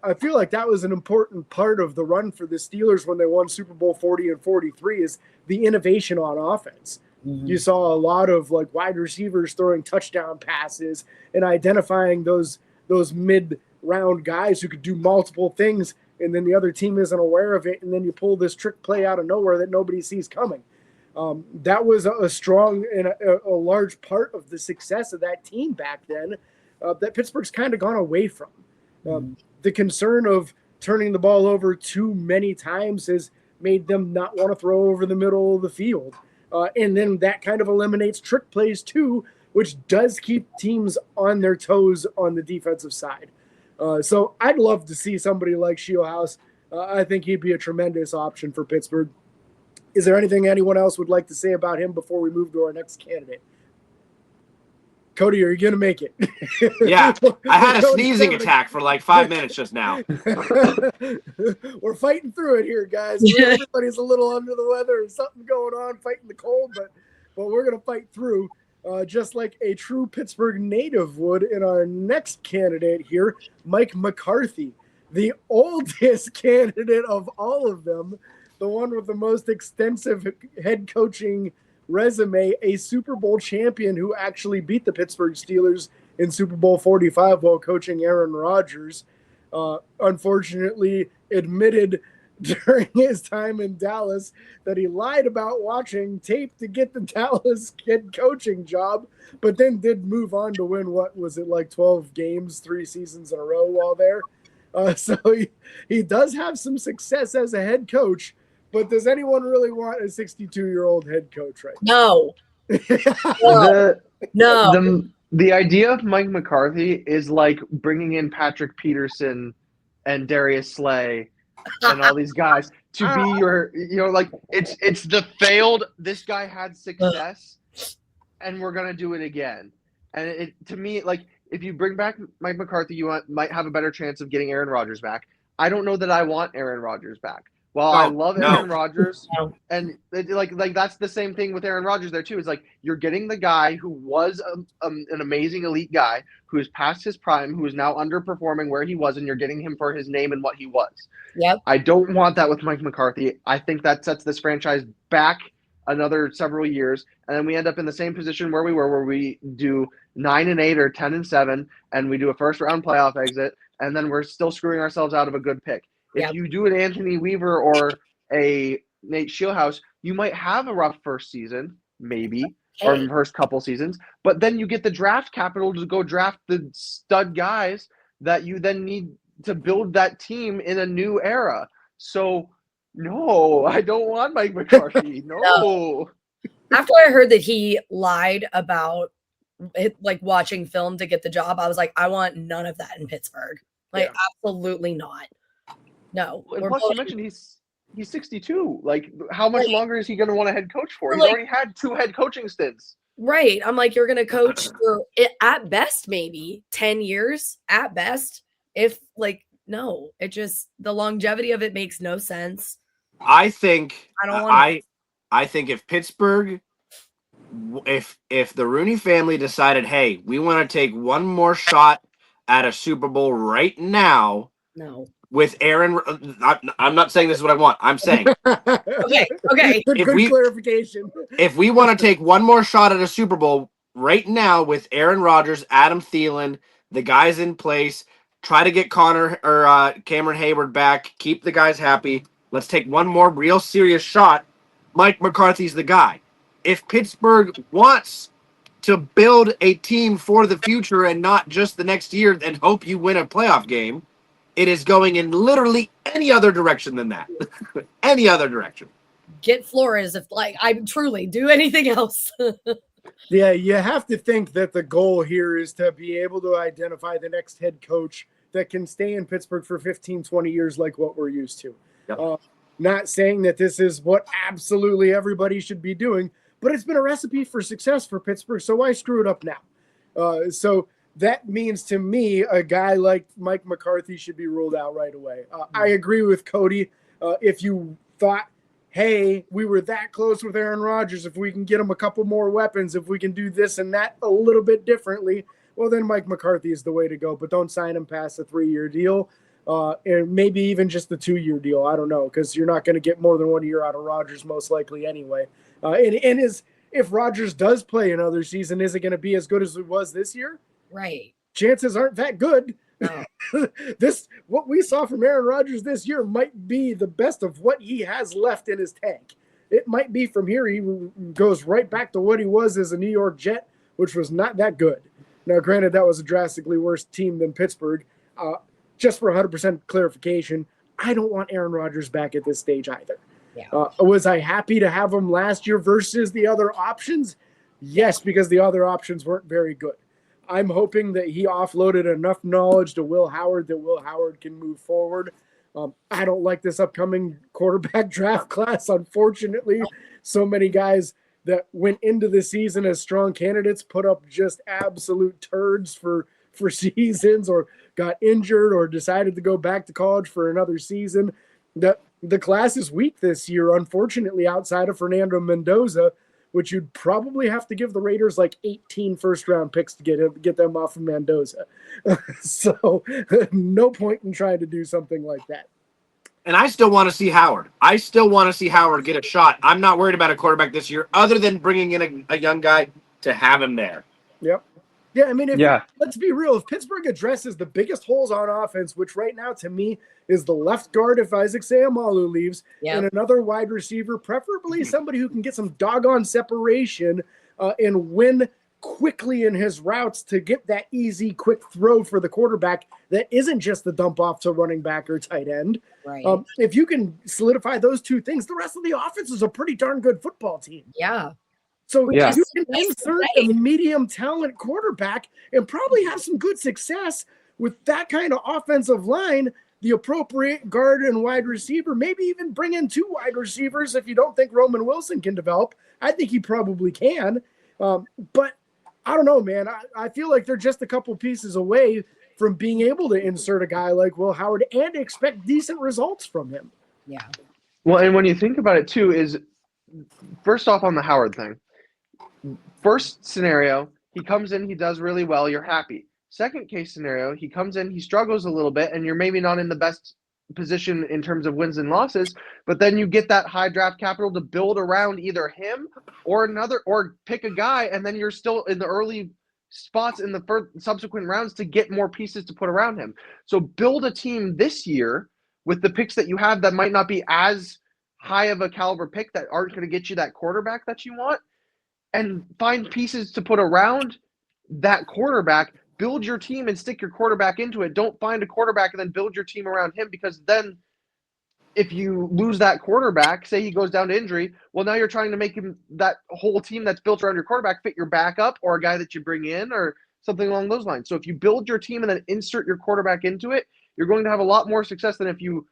I feel like that was an important part of the run for the Steelers when they won Super Bowl 40 and 43 is the innovation on offense. Mm-hmm. You saw a lot of like wide receivers throwing touchdown passes and identifying those mid-round guys who could do multiple things, and then the other team isn't aware of it, and then you pull this trick play out of nowhere that nobody sees coming. That was a strong and a large part of the success of that team back then that Pittsburgh's kind of gone away from. The concern of turning the ball over too many times has made them not want to throw over the middle of the field. And then that kind of eliminates trick plays too, which does keep teams on their toes on the defensive side. So I'd love to see somebody like Shieldhouse. I think he'd be a tremendous option for Pittsburgh. Is there anything anyone else would like to say about him before we move to our next candidate? Cody, are you going to make it? Yeah, I had a sneezing attack for like 5 minutes just now. We're fighting through it here, guys. Everybody's a little under the weather and something going on, fighting the cold, but we're going to fight through just like a true Pittsburgh native would. In our next candidate here, Mike McCarthy, the oldest candidate of all of them, the one with the most extensive head coaching resume, a Super Bowl champion who actually beat the Pittsburgh Steelers in Super Bowl 45 while coaching Aaron Rodgers. Unfortunately admitted during his time in Dallas that he lied about watching tape to get the Dallas head coaching job, but then did move on to win, what was it, like 12 games, 3 seasons in a row while there. So he does have some success as a head coach, but does anyone really want a 62-year-old head coach right No. The, No. the idea of Mike McCarthy is like bringing in Patrick Peterson and Darius Slay and all these guys to be your, like it's the failed, this guy had success and we're going to do it again. And it, to me, like, if you bring back Mike McCarthy, you might have a better chance of getting Aaron Rodgers back. I don't know that I want Aaron Rodgers back. While I love Aaron Rodgers, and like that's the same thing with Aaron Rodgers there too. Is like you're getting the guy who was an amazing elite guy who is past his prime, who is now underperforming where he was, and you're getting him for his name and what he was. Yep. I don't want that with Mike McCarthy. I think that sets this franchise back another several years, and then we end up in the same position where we were, where we do 9-8 or 10-7, and we do a first round playoff exit, and then we're still screwing ourselves out of a good pick. If you do an Anthony Weaver or a Nate Shieldhouse, you might have a rough first season, maybe, or first couple seasons, but then you get the draft capital to go draft the stud guys that you then need to build that team in a new era. So, no, I don't want Mike McCarthy. No. After I heard that he lied about like watching film to get the job, I was like, I want none of that in Pittsburgh. Like, absolutely not. No. And plus, you mentioned he's 62. Like, how much longer is he going to want a head coach for? He's already had 2 head coaching stints. Right. I'm like, you're going to coach for at best maybe 10 years at best. If like, no, it just, the longevity of it makes no sense. I think I don't want I think if Pittsburgh, if the Rooney family decided, hey, we want to take one more shot at a Super Bowl right now. No. With Aaron, I'm not saying this is what I want. I'm saying, okay. Good clarification. If we want to take one more shot at a Super Bowl right now with Aaron Rodgers, Adam Thielen, the guys in place, try to get Connor or Cameron Hayward back, keep the guys happy. Let's take one more real serious shot. Mike McCarthy's the guy. If Pittsburgh wants to build a team for the future and not just the next year and hope you win a playoff game, it is going in literally any other direction than that. Any other direction. Get Flores if like I truly do anything else. Yeah, you have to think that the goal here is to be able to identify the next head coach that can stay in Pittsburgh for 15, 20 years like what we're used to. Yep. Not saying that this is what absolutely everybody should be doing, but it's been a recipe for success for Pittsburgh, so why screw it up now? So that means to me, a guy like Mike McCarthy should be ruled out right away. I agree with Cody. If you thought, hey, we were that close with Aaron Rodgers, if we can get him a couple more weapons, if we can do this and that a little bit differently, well, then Mike McCarthy is the way to go. But don't sign him past a 3-year deal, and maybe even just the 2-year deal. I don't know, because you're not going to get more than 1 year out of Rodgers most likely anyway. If Rodgers does play another season, is it going to be as good as it was this year? Right. Chances aren't that good. No. What we saw from Aaron Rodgers this year might be the best of what he has left in his tank. It might be from here he goes right back to what he was as a New York Jet, which was not that good. Now, granted, that was a drastically worse team than Pittsburgh. just for 100% clarification, I don't want Aaron Rodgers back at this stage either. Yeah. Was I happy to have him last year versus the other options? Yes, because the other options weren't very good. I'm hoping that he offloaded enough knowledge to Will Howard that Will Howard can move forward. I don't like this upcoming quarterback draft class, unfortunately. So many guys that went into the season as strong candidates put up just absolute turds for seasons, or got injured, or decided to go back to college for another season. The class is weak this year, unfortunately, outside of Fernando Mendoza, which you'd probably have to give the Raiders like 18 first-round picks to get them off of Mendoza. So no point in trying to do something like that. And I still want to see Howard. I still want to see Howard get a shot. I'm not worried about a quarterback this year other than bringing in a young guy to have him there. Yep. Yeah, I mean, let's be real. If Pittsburgh addresses the biggest holes on offense, which right now to me is the left guard if Isaac Seumalo leaves, and another wide receiver, preferably somebody who can get some doggone separation and win quickly in his routes to get that easy, quick throw for the quarterback that isn't just the dump off to running back or tight end. Right. If you can solidify those two things, the rest of the offense is a pretty darn good football team. Yeah. So you can insert a medium talent quarterback and probably have some good success with that kind of offensive line, the appropriate guard and wide receiver, maybe even bring in 2 wide receivers if you don't think Roman Wilson can develop. I think he probably can. But I don't know, man. I feel like they're just a couple pieces away from being able to insert a guy like Will Howard and expect decent results from him. Yeah. Well, and when you think about it too, is first off on the Howard thing. First scenario, he comes in, he does really well, you're happy. Second case scenario, he comes in, he struggles a little bit, and you're maybe not in the best position in terms of wins and losses, but then you get that high draft capital to build around either him or another, or pick a guy, and then you're still in the early spots in the subsequent rounds to get more pieces to put around him. So build a team this year with the picks that you have that might not be as high of a caliber pick that aren't going to get you that quarterback that you want, and find pieces to put around that quarterback. Build your team and stick your quarterback into it. Don't find a quarterback and then build your team around him, because then if you lose that quarterback, say he goes down to injury, well, now you're trying to make him, that whole team that's built around your quarterback, fit your backup or a guy that you bring in or something along those lines. So if you build your team and then insert your quarterback into it, you're going to have a lot more success than if you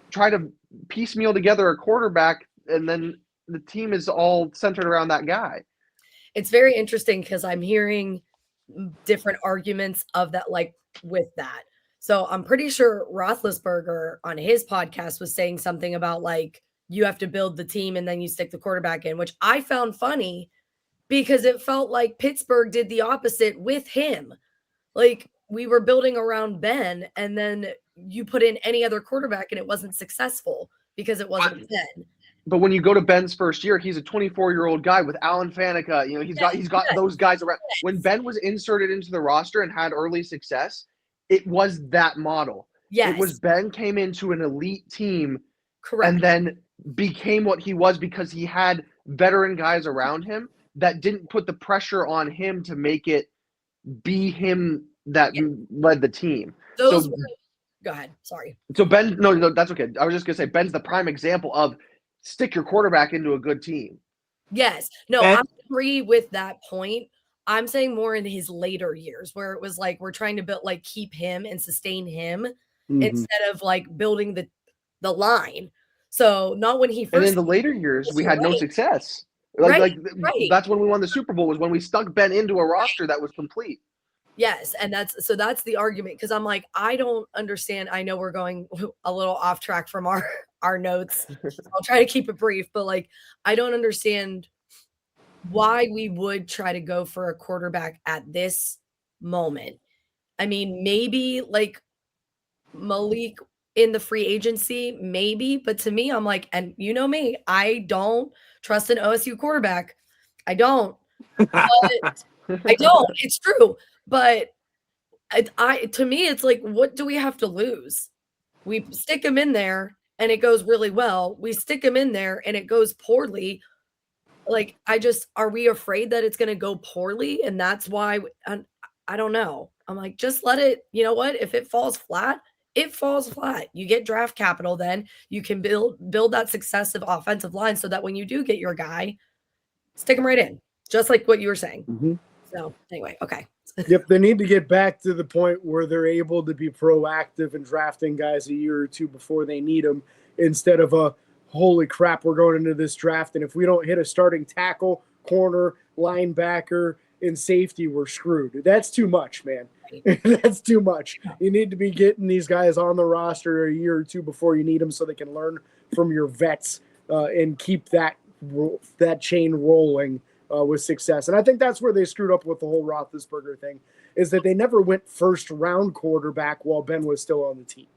try to piecemeal together a quarterback and then the team is all centered around that guy. It's very interesting because I'm hearing different arguments of that, like with that. So I'm pretty sure Roethlisberger on his podcast was saying something about like, you have to build the team and then you stick the quarterback in, which I found funny because it felt like Pittsburgh did the opposite with him. Like we were building around Ben and then you put in any other quarterback and it wasn't successful because it wasn't Ben. But when you go to Ben's first year, he's a 24-year-old guy with Alan Faneca. You know, he's got those guys around. When Ben was inserted into the roster and had early success, it was that model. Yes. It was Ben came into an elite team, correct, and then became what he was because he had veteran guys around him that didn't put the pressure on him to make it be him that led the team. Go ahead. Sorry. So Ben, no, that's okay. I was just gonna say Ben's the prime example of stick your quarterback into a good team. Yes. No, I agree with that point. I'm saying more in his later years where it was like we're trying to build, like keep him and sustain him instead of like building the line. So not when he first. And in the later years, we had no success. Like that's when we won the Super Bowl, was when we stuck Ben into a roster that was complete. Yes, and that's the argument, because I'm like, I don't understand. I know we're going a little off track from our notes. I'll try to keep it brief, but like I don't understand why we would try to go for a quarterback at this moment. I mean, maybe like Malik in the free agency, maybe, but to me, I'm like, and you know me, I don't trust an OSU quarterback. I don't. But I don't. It's true. But to me, it's like, what do we have to lose? We stick him in there and it goes really well. We stick him in there and it goes poorly. Like, are we afraid that it's going to go poorly? And that's why I don't know. I'm like, just let it, you know what? If it falls flat, it falls flat. You get draft capital, then you can build that successive offensive line so that when you do get your guy, stick him right in, just like what you were saying. Mm-hmm. So anyway, okay. Yep, they need to get back to the point where they're able to be proactive in drafting guys a year or two before they need them, instead of a holy crap, we're going into this draft, and if we don't hit a starting tackle, corner, linebacker, and safety, we're screwed. That's too much, man. That's too much. You need to be getting these guys on the roster a year or two before you need them, so they can learn from your vets and keep that chain rolling with success. And I think that's where they screwed up with the whole Roethlisberger thing, is that they never went first round quarterback while Ben was still on the team.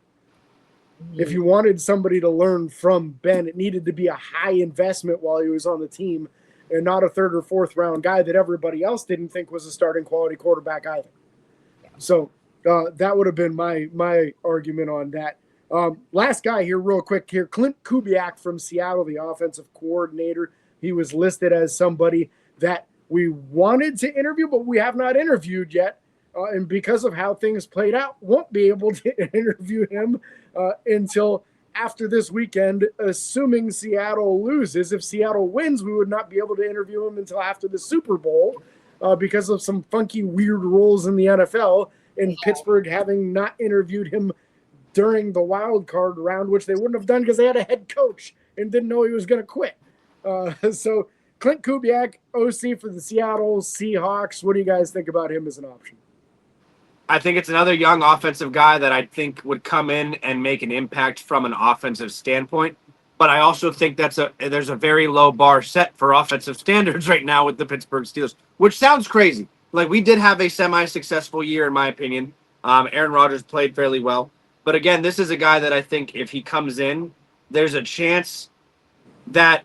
If you wanted somebody to learn from Ben, it needed to be a high investment while he was on the team, and not a third or fourth round guy that everybody else didn't think was a starting quality quarterback either. So that would have been my argument on that. Last guy here, real quick here, Clint Kubiak from Seattle, the offensive coordinator. He was listed as somebody that we wanted to interview, but we have not interviewed yet. And because of how things played out, won't be able to interview him until after this weekend, assuming Seattle loses. If Seattle wins, we would not be able to interview him until after the Super Bowl because of some funky, weird rules in the NFL, and Pittsburgh having not interviewed him during the wild card round, which they wouldn't have done because they had a head coach and didn't know he was going to quit. So Clint Kubiak, OC for the Seattle Seahawks. What do you guys think about him as an option? I think it's another young offensive guy that I think would come in and make an impact from an offensive standpoint. But I also think there's a very low bar set for offensive standards right now with the Pittsburgh Steelers, which sounds crazy. Like, we did have a semi-successful year, in my opinion. Aaron Rodgers played fairly well. But again, this is a guy that I think if he comes in, there's a chance that,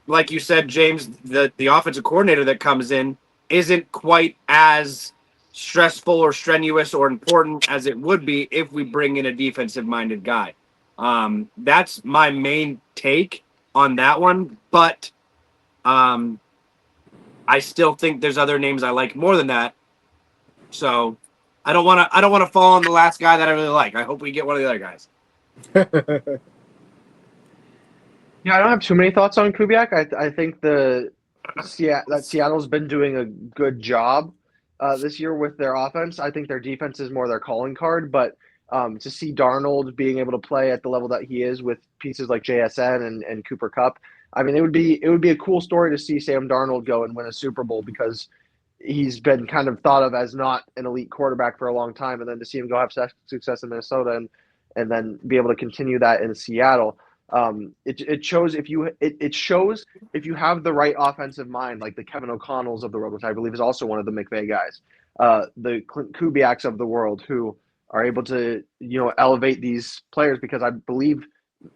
like you said, James, the offensive coordinator that comes in isn't quite as stressful or strenuous or important as it would be if we bring in a defensive-minded guy. That's my main take on that one, but I still think there's other names I like more than that. So I don't want to fall on the last guy that I really like. I hope we get one of the other guys. Yeah, I don't have too many thoughts on Kubiak. I think that Seattle's been doing a good job this year with their offense. I think their defense is more their calling card, but to see Darnold being able to play at the level that he is with pieces like JSN and Cooper Kupp, I mean, it would be a cool story to see Sam Darnold go and win a Super Bowl, because he's been kind of thought of as not an elite quarterback for a long time, and then to see him go have success in Minnesota and then be able to continue that in Seattle. It shows if you have the right offensive mind, like the Kevin O'Connells of the world, which I believe is also one of the McVay guys, the Clint Kubiaks of the world, who are able to elevate these players, because I believe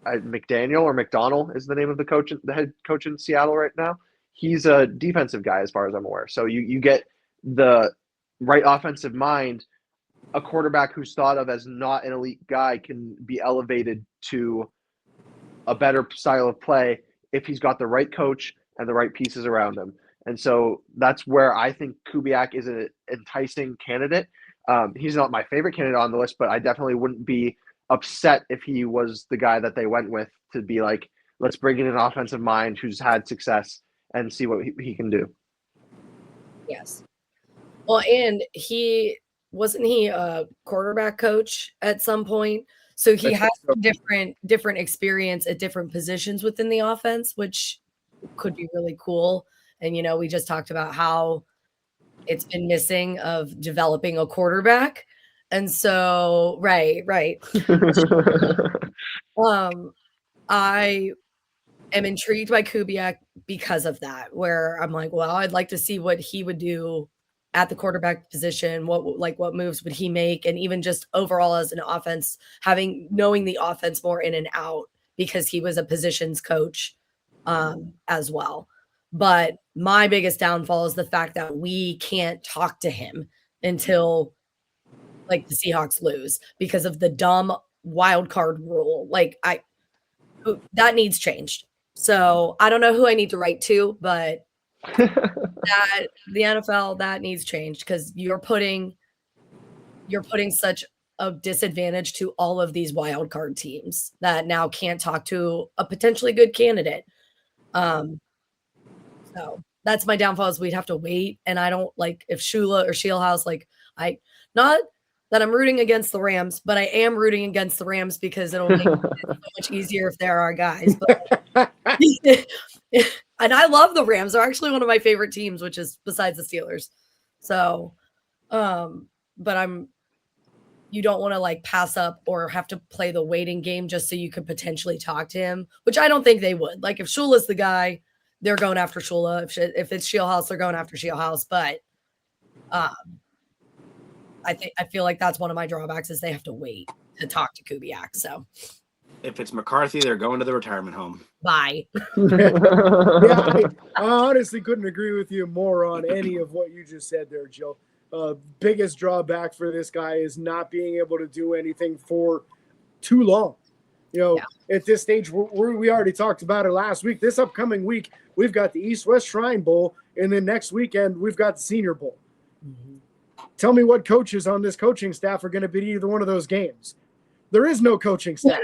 McDaniel or McDonnell is the name of the head coach in Seattle right now. He's a defensive guy as far as I'm aware. So you get the right offensive mind. A quarterback who's thought of as not an elite guy can be elevated to a better style of play if he's got the right coach and the right pieces around him. And so that's where I think Kubiak is an enticing candidate. He's not my favorite candidate on the list, but I definitely wouldn't be upset if he was the guy that they went with, to be like, let's bring in an offensive mind who's had success and see what he can do. Yes. Well, and wasn't he a quarterback coach at some point? So he has different experience at different positions within the offense, which could be really cool. And, we just talked about how it's been missing of developing a quarterback. And so, right. I am intrigued by Kubiak because of that, where I'm like, well, I'd like to see what he would do at the quarterback position. What moves would he make? And even just overall as an offense, knowing the offense more in and out, because he was a positions coach as well. But my biggest downfall is the fact that we can't talk to him until the Seahawks lose because of the dumb wild card rule. That needs changed. So I don't know who I need to write to, but that the NFL, that needs changed, because you're putting such a disadvantage to all of these wild card teams that now can't talk to a potentially good candidate. So that's my downfall is we'd have to wait. And I don't like if Shula or Shieldhouse, like not that I'm rooting against the Rams, but I am rooting against the Rams because it'll make it so much easier if there are guys. But and I love the Rams. They're actually one of my favorite teams, which is besides the Steelers. So, but you don't want to like pass up or have to play the waiting game just so you could potentially talk to him, which I don't think they would. Like if Shula's the guy, they're going after Shula. If it's Shieldhouse, they're going after Shieldhouse. But I feel like that's one of my drawbacks is they have to wait to talk to Kubiak. So if it's McCarthy, they're going to the retirement home. Bye. I honestly couldn't agree with you more on any of what you just said there, Jill. Biggest drawback for this guy is not being able to do anything for too long. At this stage, we already talked about it last week. This upcoming week, we've got the East-West Shrine Bowl, and then next weekend, we've got the Senior Bowl. Mm-hmm. Tell me what coaches on this coaching staff are going to be either one of those games. There is no coaching staff.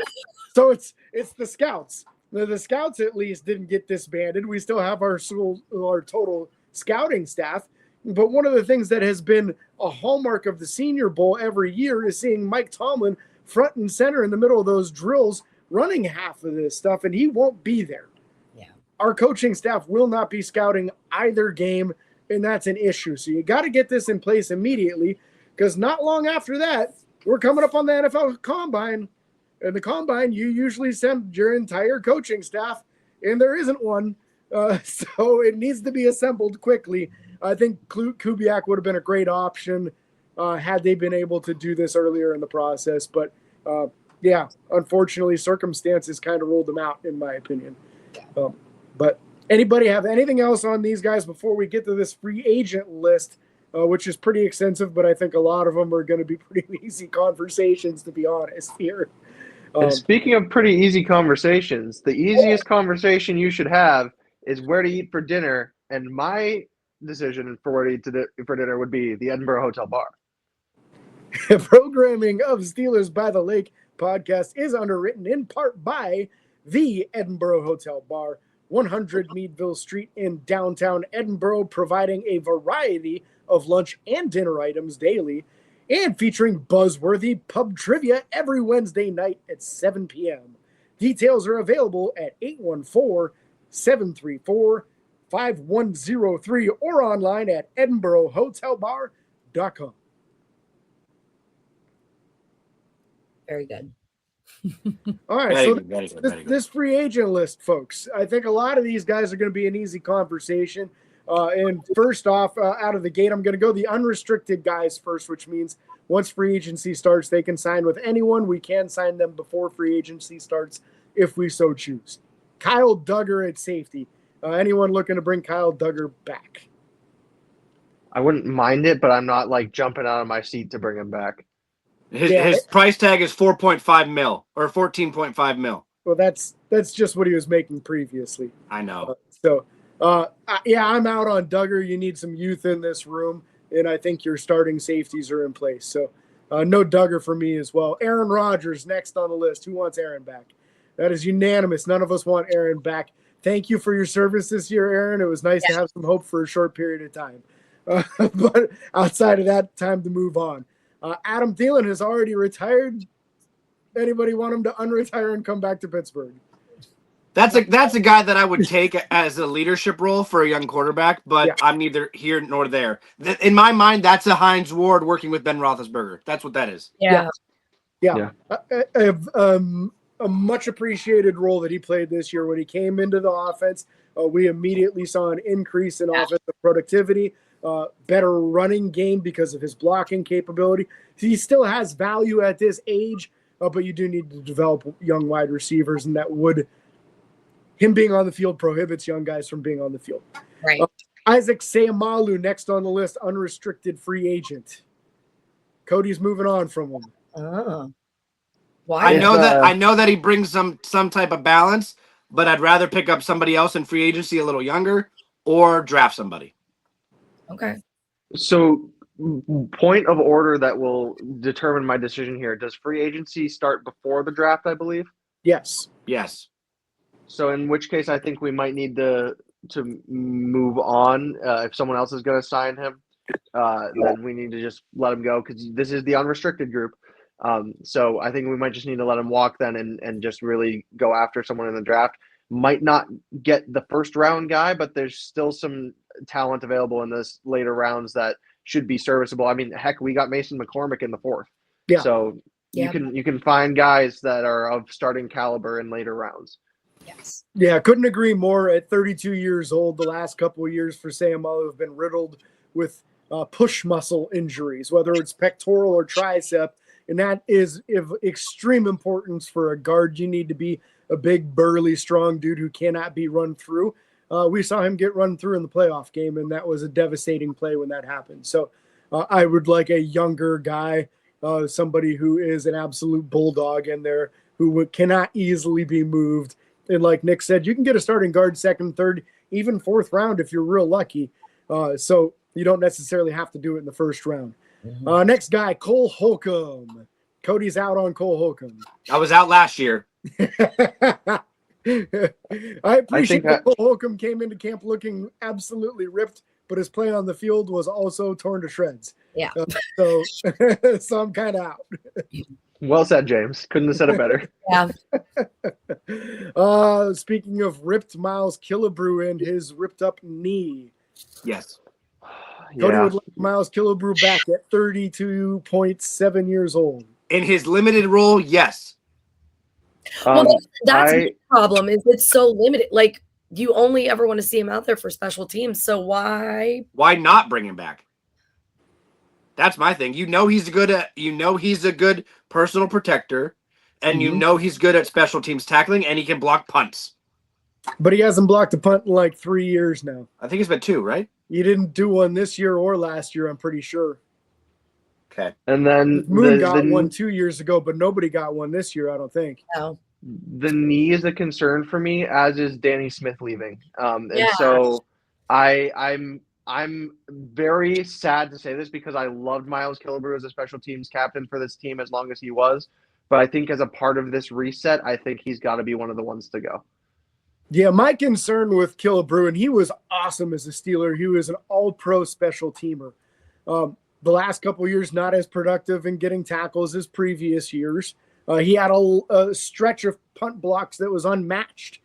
So it's the scouts. The scouts at least didn't get disbanded. We still have our total scouting staff. But one of the things that has been a hallmark of the Senior Bowl every year is seeing Mike Tomlin front and center in the middle of those drills running half of this stuff, and he won't be there. Yeah. Our coaching staff will not be scouting either game, and that's an issue. So you got to get this in place immediately because not long after that, we're coming up on the NFL Combine. And the Combine, you usually send your entire coaching staff, and there isn't one. So it needs to be assembled quickly. I think Kubiak would have been a great option had they been able to do this earlier in the process. But, unfortunately, circumstances kind of ruled them out, in my opinion. But anybody have anything else on these guys before we get to this free agent list, which is pretty extensive, but I think a lot of them are going to be pretty easy conversations, to be honest, here. And speaking of pretty easy conversations, the easiest conversation you should have is where to eat for dinner. And my decision for where to eat for dinner would be the Edinburgh Hotel Bar. Programming of Steelers by the Lake podcast is underwritten in part by the Edinburgh Hotel Bar, 100 Meadville Street in downtown Edinburgh, providing a variety of lunch and dinner items daily, and featuring buzzworthy pub trivia every Wednesday night at 7 p.m. Details are available at 814-734-5103 or online at edinburghhotelbar.com. Very good. All right, this free agent list, folks, I think a lot of these guys are going to be an easy conversation. And first off, out of the gate, I'm going to go the unrestricted guys first, which means once free agency starts, they can sign with anyone. We can sign them before free agency starts if we so choose. Kyle Duggar at safety. Anyone looking to bring Kyle Duggar back? I wouldn't mind it, but I'm not like jumping out of my seat to bring him back. His price tag is 4.5 mil or 14.5 mil. Well, that's just what he was making previously. I know. I'm out on Duggar. You need some youth in this room, and I think your starting safeties are in place. So no Duggar for me as well. Aaron Rodgers next on the list. Who wants Aaron back? That is unanimous. None of us want Aaron back. Thank you for your service this year, Aaron. It was nice to have some hope for a short period of time. But outside of that, time to move on. Adam Thielen has already retired. Anybody want him to unretire and come back to Pittsburgh? That's a guy that I would take as a leadership role for a young quarterback, but I'm neither here nor there. In my mind, that's a Hines Ward working with Ben Roethlisberger. That's what that is. Yeah. A much appreciated role that he played this year when he came into the offense. We immediately saw an increase in offensive productivity, better running game because of his blocking capability. He still has value at this age, but you do need to develop young wide receivers, and that would – him being on the field prohibits young guys from being on the field. Right. Isaac Seumalo next on the list, unrestricted free agent. Cody's moving on from him. Oh. Why? I know that he brings some type of balance, but I'd rather pick up somebody else in free agency a little younger or draft somebody. Okay. So point of order that will determine my decision here. Does free agency start before the draft, I believe? Yes. Yes. So in which case, I think we might need to move on. If someone else is going to sign him, then we need to just let him go because this is the unrestricted group. So I think we might just need to let him walk then and just really go after someone in the draft. Might not get the first round guy, but there's still some talent available in this later rounds that should be serviceable. I mean, heck, we got Mason McCormick in the 4th. Yeah. So Yeah. you can find guys that are of starting caliber in later rounds. Yes. Yeah, couldn't agree more. At 32 years old, the last couple of years for Seumalo have been riddled with push muscle injuries, whether it's pectoral or tricep, and that is of extreme importance for a guard. You need to be a big, burly, strong dude who cannot be run through. We saw him get run through in the playoff game, and that was a devastating play when that happened. So I would like a younger guy, somebody who is an absolute bulldog in there, who cannot easily be moved. And like Nick said, you can get a starting guard 2nd, 3rd, even 4th round if you're real lucky. So you don't necessarily have to do it in the 1st round. Next guy, Cole Holcomb. Cody's out on Cole Holcomb. I was out last year. I appreciate that that- Cole Holcomb came into camp looking absolutely ripped, but his play on the field was also torn to shreds. Yeah. So I'm kind of out. Well said, James. Couldn't have said it better. Yeah. Speaking of ripped, Miles Killebrew and his ripped up knee. Yes. Cody Yeah. would like Miles Killebrew back at 32.7 years old. In his limited role, yes. Well, that's I- the problem. Is it's so limited. Like you only ever want to see him out there for special teams. So why? Why not bring him back? That's my thing. You know he's a good personal protector, and you know he's good at special teams tackling, and he can block punts. But he hasn't blocked a punt in like 3 years now. I think it's been 2, right? He didn't do one this year or last year, I'm pretty sure. Okay. And then Moon got one 2 years ago, but nobody got one this year, I don't think. No. the knee is a concern for me, as is Danny Smith leaving. And Yeah. so I'm very sad to say this because I loved Miles Killebrew as a special teams captain for this team as long as he was. But I think as a part of this reset, I think he's got to be one of the ones to go. Yeah, my concern with Killebrew, and he was awesome as a Steeler. He was an all-pro special teamer. The last couple of years, not as productive in getting tackles as previous years. He had a stretch of punt blocks that was unmatched.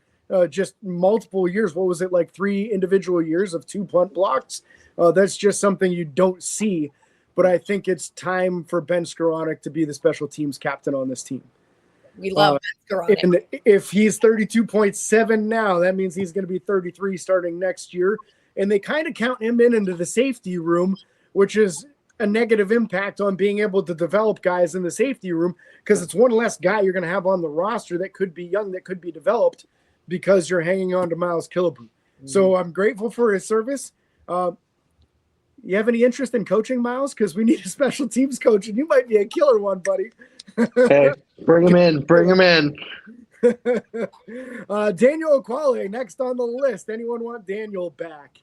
Just multiple years. What was it, like 3 individual years of 2 punt blocks? That's just something you don't see. But I think it's time for Ben Skoranek to be the special teams captain on this team. We love Skoranek. And if he's 32.7 now, that means he's going to be 33 starting next year. And they kind of count him into the safety room, which is a negative impact on being able to develop guys in the safety room because it's one less guy you're going to have on the roster that could be young, that could be developed because you're hanging on to Miles Killebrew. So I'm grateful for his service. You have any interest in coaching, Miles? Because we need a special teams coach, and you might be a killer one, buddy. Hey, bring him in. Bring him in. Daniel Aquale, next on the list. Anyone want Daniel back?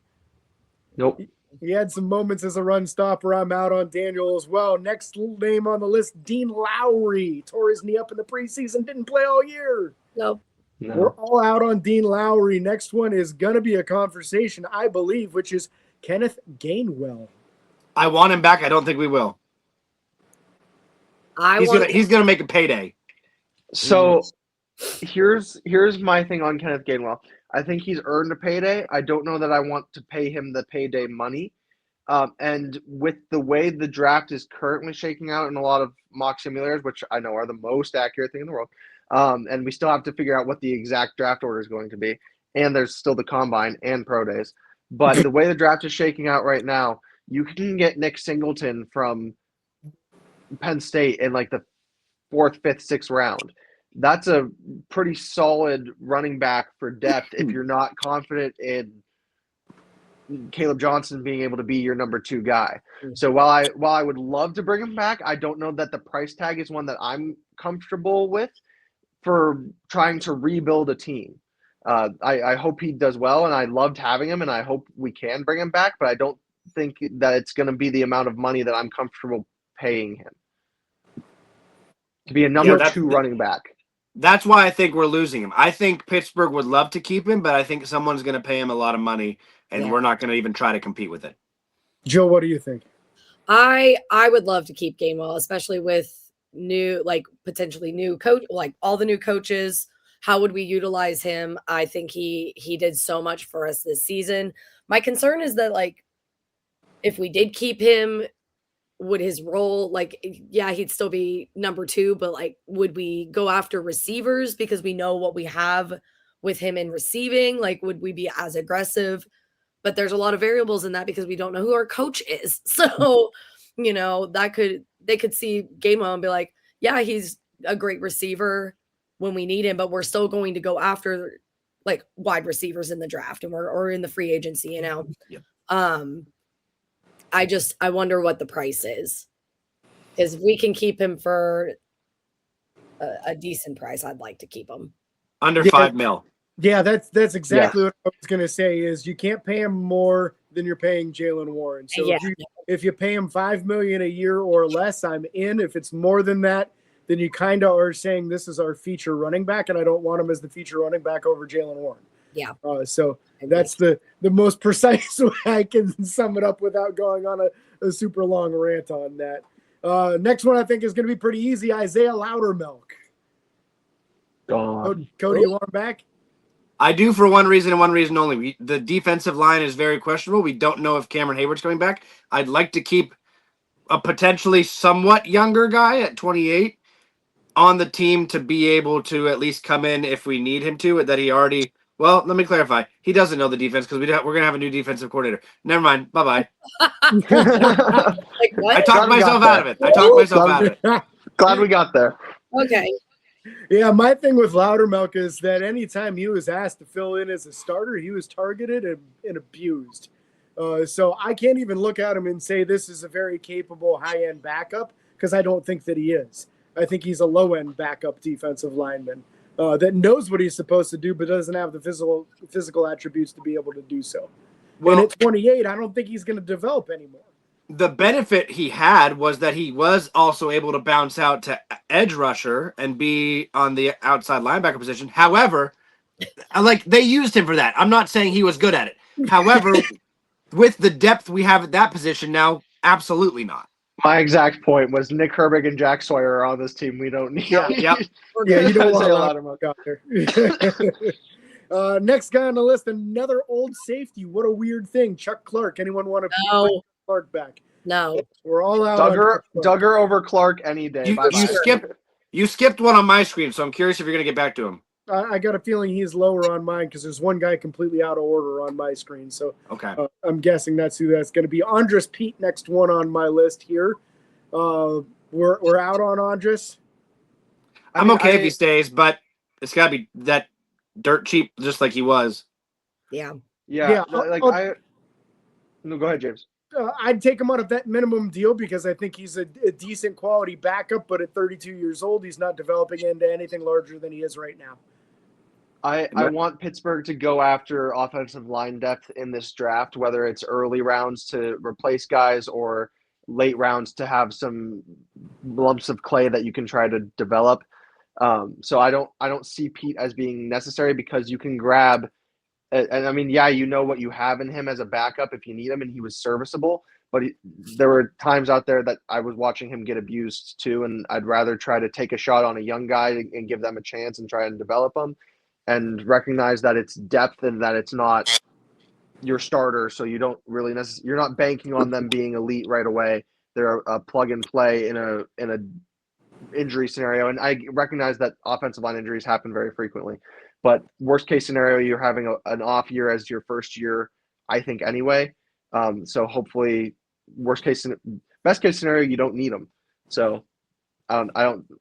Nope. He had some moments as a run stopper. I'm out on Daniel as well. Next name on the list, Dean Lowry. Tore his knee up in the preseason, didn't play all year. Nope. No. We're all out on Dean Lowry. Next one is going to be a conversation, I believe, which is Kenneth Gainwell. I want him back. I don't think we will. He's gonna make a payday. So here's my thing on Kenneth Gainwell. I think he's earned a payday. I don't know that I want to pay him the payday money. And with the way the draft is currently shaking out in a lot of mock simulators, which I know are the most accurate thing in the world, and we still have to figure out what the exact draft order is going to be. And there's still the combine and pro days. But the way the draft is shaking out right now, you can get Nick Singleton from Penn State in like the 4th, 5th, 6th round. That's a pretty solid running back for depth if you're not confident in Caleb Johnson being able to be your number 2 guy. So while I would love to bring him back, I don't know that the price tag is one that I'm comfortable with for trying to rebuild a team. I hope he does well, and I loved having him, and I hope we can bring him back, but I don't think that it's going to be the amount of money that I'm comfortable paying him to be a number two running back. That's why I think we're losing him. I think Pittsburgh would love to keep him, but I think someone's going to pay him a lot of money, and we're not going to even try to compete with it. Joe, what do you think? I would love to keep Gainwell, especially with potentially new coach, like all the new coaches. How would we utilize him? I think he did so much for us this season. My concern is that, like, if we did keep him, would his role, he'd still be number 2, but like, would we go after receivers because we know what we have with him in receiving? Like, would we be as aggressive? But there's a lot of variables in that because we don't know who our coach is. So, they could see Gainwell and be like, yeah, he's a great receiver when we need him, but we're still going to go after like wide receivers in the draft or in the free agency, Yep. I wonder what the price is. Because if we can keep him for a decent price, I'd like to keep him. Under $5 million. Yeah, that's exactly what I was going to say is you can't pay him more than you're paying Jaylen Warren. So if you pay him $5 million a year or less, I'm in. If it's more than that, then you kind of are saying this is our feature running back, and I don't want him as the feature running back over Jaylen Warren. Yeah. So that's the most precise way I can sum it up without going on a super long rant on that. Next one I think is going to be pretty easy. Isaiah Loudermilk. Cody, you want him back? I do, for one reason and one reason only. The defensive line is very questionable. We don't know if Cameron Hayward's coming back. I'd like to keep a potentially somewhat younger guy at 28 on the team to be able to at least come in if we need him to. That he already. Well, let me clarify. He doesn't know the defense because we're going to have a new defensive coordinator. Never mind. Bye-bye. Like, what? I talked myself out of it. Glad we got there. Okay. Yeah, my thing with Loudermilk is that anytime he was asked to fill in as a starter, he was targeted and abused. So I can't even look at him and say this is a very capable high-end backup because I don't think that he is. I think he's a low-end backup defensive lineman that knows what he's supposed to do but doesn't have the physical attributes to be able to do so. Well, and at 28, I don't think he's going to develop anymore. The benefit he had was that he was also able to bounce out to edge rusher and be on the outside linebacker position. However, they used him for that. I'm not saying he was good at it. However, with the depth we have at that position now, absolutely not. My exact point was Nick Herbig and Jack Sawyer are on this team. We don't need. Yeah, you don't want Loudermilk out there. Next guy on the list, another old safety. What a weird thing. Chuck Clark. Anyone want to bring Clark back? No. We're all out. Duggar over Clark any day. You skipped one on my screen, so I'm curious if you're going to get back to him. I got a feeling he's lower on mine because there's one guy completely out of order on my screen. So I'm guessing that's who that's going to be. Andres Pete, next one on my list here. We're out on Andres. I'm okay if he stays, but it's got to be that dirt cheap, just like he was. Yeah. No, go ahead, James. I'd take him out of that minimum deal because I think he's a decent quality backup, but at 32 years old, he's not developing into anything larger than he is right now. I want Pittsburgh to go after offensive line depth in this draft, whether it's early rounds to replace guys or late rounds to have some lumps of clay that you can try to develop. So I don't see Pete as being necessary because you can grab. And I mean, you know what you have in him as a backup if you need him, and he was serviceable. But there were times out there that I was watching him get abused too, and I'd rather try to take a shot on a young guy and give them a chance and try and develop them, and recognize that it's depth and that it's not your starter. So you don't really you're not banking on them being elite right away. They're a plug and play in a injury scenario, and I recognize that offensive line injuries happen very frequently. But worst case scenario, you're having an off year as your first year, I think anyway. So hopefully, best case scenario, you don't need them. So I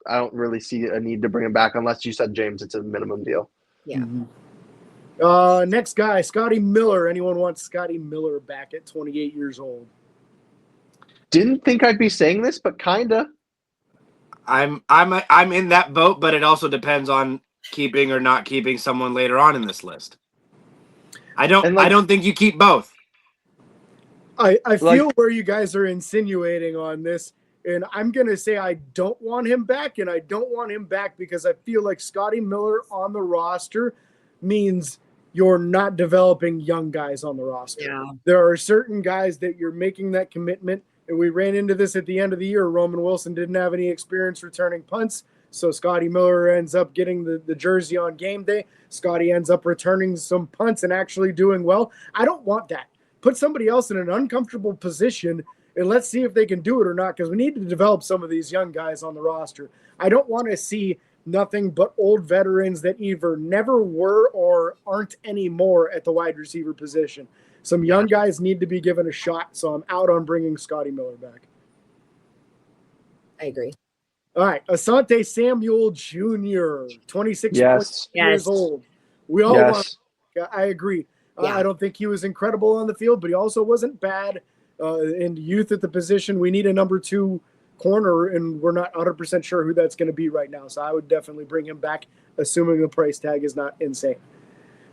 don't really see a need to bring him back unless you said, James, it's a minimum deal. Yeah. Mm-hmm. Next guy, Scotty Miller. Anyone want Scotty Miller back at 28 years old? Didn't think I'd be saying this, but kinda. I'm in that boat, but it also depends on keeping or not keeping someone later on in this list. I don't think you keep both. I feel where you guys are insinuating on this, and I'm going to say I don't want him back, and I don't want him back because I feel like Scotty Miller on the roster means you're not developing young guys on the roster. Yeah. There are certain guys that you're making that commitment, and we ran into this at the end of the year. Roman Wilson didn't have any experience returning punts, so Scotty Miller ends up getting the jersey on game day. Scotty ends up returning some punts and actually doing well. I don't want that. Put somebody else in an uncomfortable position, and let's see if they can do it or not, because we need to develop some of these young guys on the roster. I don't want to see nothing but old veterans that either never were or aren't anymore at the wide receiver position. Some young guys need to be given a shot, so I'm out on bringing Scotty Miller back. I agree. All right, Asante Samuel Jr., 26 years old. We all want. I agree. I don't think he was incredible on the field, but he also wasn't bad in youth at the position. We need a number 2 corner, and we're not 100% sure who that's going to be right now. So I would definitely bring him back, assuming the price tag is not insane.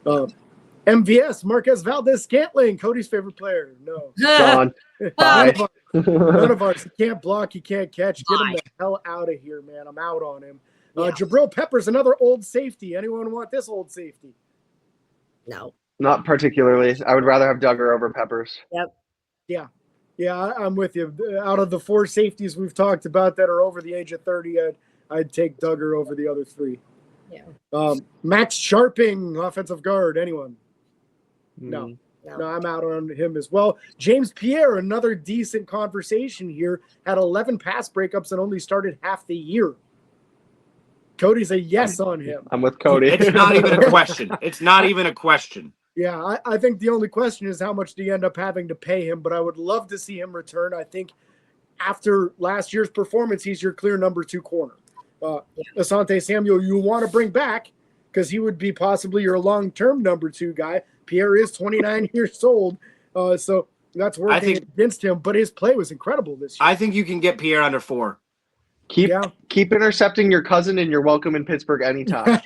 MVS, Marquez Valdez-Scantling, Cody's favorite player. No. Gone. Bye. None of ours. He can't block. He can't catch. Get him the hell out of here, man. I'm out on him. Jabril Peppers, another old safety. Anyone want this old safety? No. Not particularly. I would rather have Duggar over Peppers. Yep. Yeah, I'm with you. Out of the 4 safeties we've talked about that are over the age of 30, I'd take Duggar over the other 3. Yeah. Max Sharping, offensive guard. Anyone? No, I'm out on him as well. James Pierre, another decent conversation here, had 11 pass breakups and only started half the year. Cody's a yes on him. I'm with Cody. It's not even a question. It's not even a question. Yeah, I think the only question is how much do you end up having to pay him, but I would love to see him return. I think after last year's performance, he's your clear number 2 corner. Asante Samuel, you want to bring back because he would be possibly your long-term number 2 guy. Pierre is 29 years old, so that's working against him, but his play was incredible this year. I think you can get Pierre under 4. Keep intercepting your cousin, and you're welcome in Pittsburgh anytime.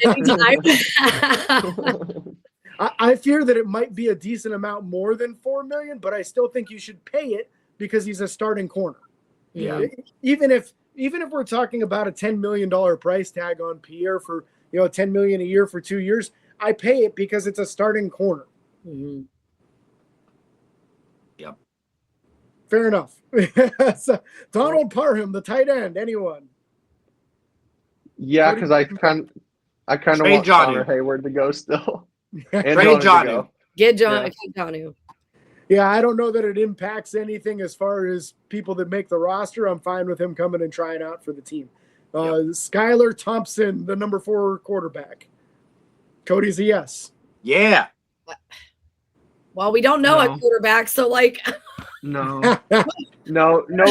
I fear that it might be a decent amount more than $4 million, but I still think you should pay it because he's a starting corner. Yeah. Even if we're talking about a $10 million price tag on Pierre for $10 million a year for 2 years, I pay it because it's a starting corner. Mm-hmm. Yep. Fair enough. So, Donald Parham, the tight end. Anyone? Yeah, because I kind of want Connor Hayward to go still. Trade Johnny. Get Johnny. Yeah, I don't know that it impacts anything as far as people that make the roster. I'm fine with him coming and trying out for the team. Skylar Thompson, the number 4 quarterback. Cody's a yes. Yeah. Well, we don't know a quarterback, so No,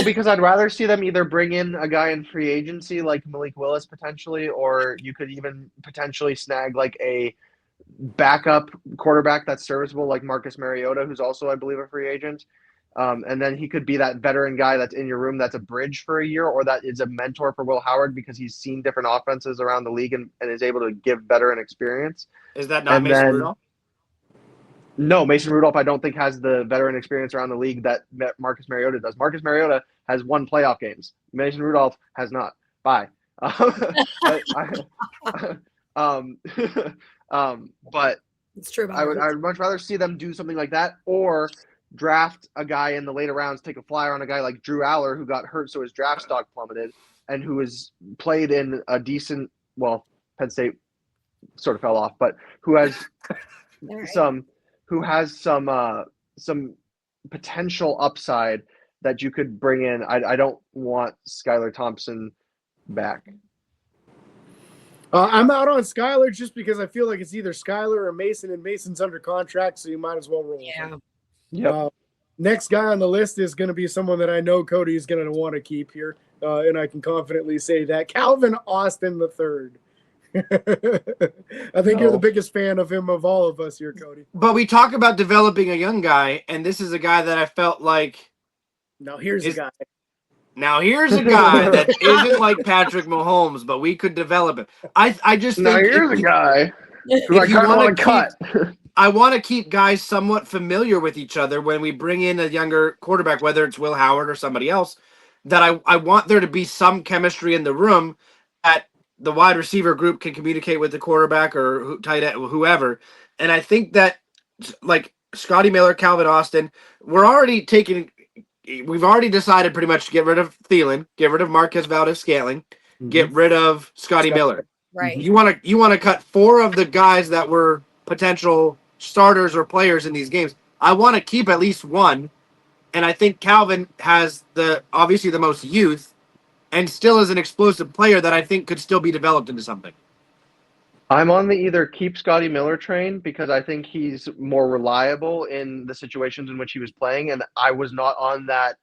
because I'd rather see them either bring in a guy in free agency like Malik Willis potentially, or you could even potentially snag like a backup quarterback that's serviceable like Marcus Mariota, who's also, I believe, a free agent. And then he could be that veteran guy that's in your room that's a bridge for a year, or that is a mentor for Will Howard because he's seen different offenses around the league and is able to give veteran experience. Is that not Mason Rudolph? No, Mason Rudolph I don't think has the veteran experience around the league that Marcus Mariota does. Marcus Mariota has won playoff games. Mason Rudolph has not. Bye. But it's true. I would much rather see them do something like that, or draft a guy in the later rounds, take a flyer on a guy like Drew Aller, who got hurt so his draft stock plummeted, and who has played in a decent, well, Penn State sort of fell off, but who has some potential upside that you could bring in. I don't want Skylar Thompson back. I'm out on Skylar just because I feel like it's either Skylar or Mason, and Mason's under contract, so you might as well roll. Yeah. Yep. Next guy on the list is going to be someone that I know Cody is going to want to keep here, and I can confidently say that. Calvin Austin III. I think you're the biggest fan of him of all of us here, Cody. But we talk about developing a young guy, and this is a guy that I felt like. Now here's a guy that isn't like Patrick Mahomes, but we could develop it. I just think here's a guy who I kind of want to cut. I want to keep guys somewhat familiar with each other when we bring in a younger quarterback, whether it's Will Howard or somebody else, that I want there to be some chemistry in the room that the wide receiver group can communicate with the quarterback or tight end, whoever. And I think that like Scotty Miller, Calvin Austin, we've already decided pretty much to get rid of Thielen, get rid of Marquez Valdez-Scantling, get rid of Scotty Miller. Right. You want to cut 4 of the guys that were potential starters or players in these games. I want to keep at least one, and I think Calvin has obviously the most youth and still is an explosive player that I think could still be developed into something. I'm on the either keep Scotty Miller train because I think he's more reliable in the situations in which he was playing, and I was not on that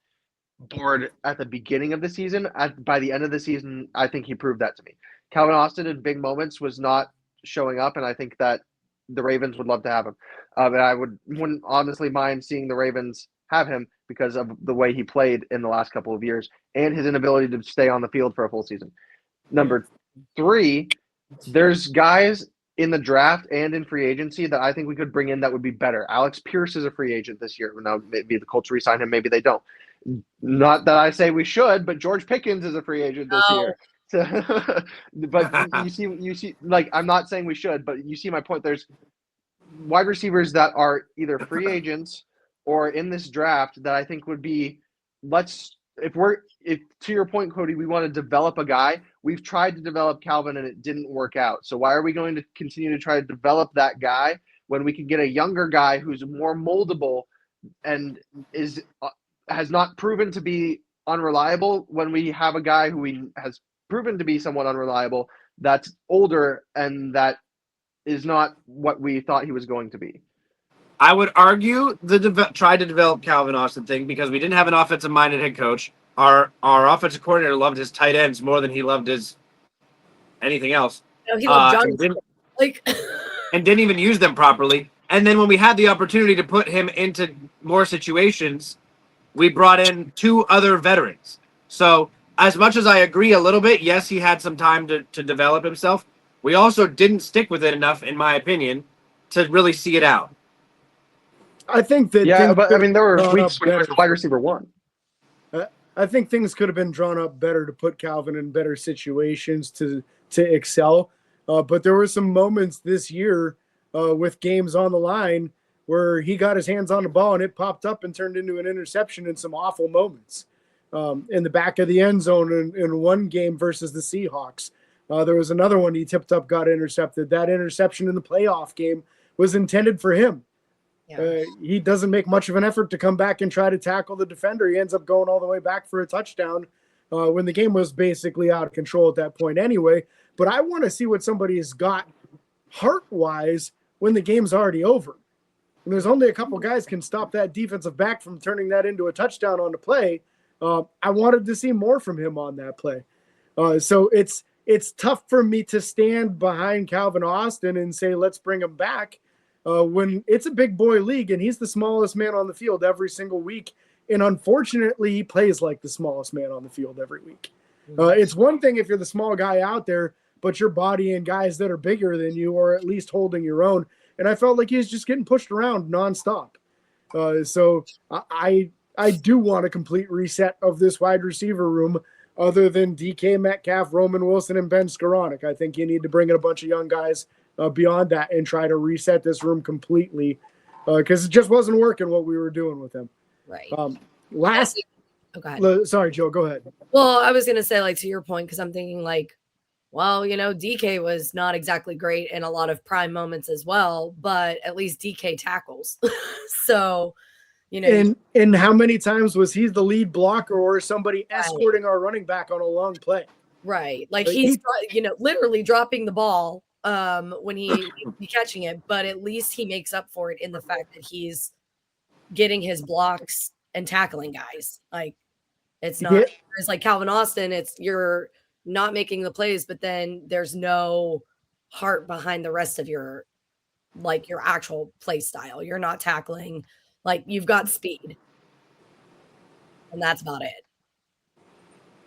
board at the beginning of the season. By the end of the season, I think he proved that to me. Calvin Austin in big moments was not showing up, and I think that the Ravens would love to have him. And I wouldn't honestly mind seeing the Ravens have him because of the way he played in the last couple of years and his inability to stay on the field for a full season. Number 3, there's guys in the draft and in free agency that I think we could bring in that would be better. Alex Pierce is a free agent this year. Now, maybe the Colts re-sign him, maybe they don't. Not that I say we should, but George Pickens is a free agent this year. But you see, like, I'm not saying we should, but you see my point. There's wide receivers that are either free agents or in this draft that I think would be, if to your point, Cody, we want to develop a guy. We've tried to develop Calvin and it didn't work out. So why are we going to continue to try to develop that guy when we can get a younger guy who's more moldable and has not proven to be unreliable, when we have a guy who has proven to be somewhat unreliable, that's older and that is not what we thought he was going to be. I would argue try to develop Calvin Austin thing because we didn't have an offensive-minded head coach. Our offensive coordinator loved his tight ends more than he loved his anything else. No, he loved and didn't even use them properly. And then when we had the opportunity to put him into more situations, we brought in 2 other veterans. So as much as I agree a little bit, yes, he had some time to develop himself. We also didn't stick with it enough, in my opinion, to really see it out. I think that but I mean, there were weeks when he was wide receiver 1. I think things could have been drawn up better to put Calvin in better situations to excel. But there were some moments this year with games on the line where he got his hands on the ball and it popped up and turned into an interception in some awful moments. In the back of the end zone in one game versus the Seahawks. There was another one he tipped up, got intercepted. That interception in the playoff game was intended for him. Yeah. He doesn't make much of an effort to come back and try to tackle the defender. He ends up going all the way back for a touchdown when the game was basically out of control at that point anyway. But I want to see what somebody's got heart-wise when the game's already over. And there's only a couple guys can stop that defensive back from turning that into a touchdown on the play. I wanted to see more from him on that play. So it's tough for me to stand behind Calvin Austin and say, let's bring him back when it's a big boy league and he's the smallest man on the field every single week. And unfortunately, he plays like the smallest man on the field every week. It's one thing if you're the small guy out there, but your body and guys that are bigger than you are at least holding your own. And I felt like he was just getting pushed around nonstop. So I do want a complete reset of this wide receiver room other than DK Metcalf, Roman Wilson, and Ben Skoranek. I think you need to bring in a bunch of young guys beyond that and try to reset this room completely because it just wasn't working what we were doing with him. Right. Go ahead. Sorry, Joe, go ahead. Well, I was going to say, like, to your point, because I'm thinking, like, well, DK was not exactly great in a lot of prime moments as well, but at least DK tackles. So, And how many times was he the lead blocker or somebody escorting our running back on a long play? Right. Like he's literally dropping the ball when he's catching it, but at least he makes up for it in the fact that he's getting his blocks and tackling guys. Like it's not it's like Calvin Austin, you're not making the plays, but then there's no heart behind the rest of your actual play style. You're not tackling. Like you've got speed, and that's about it.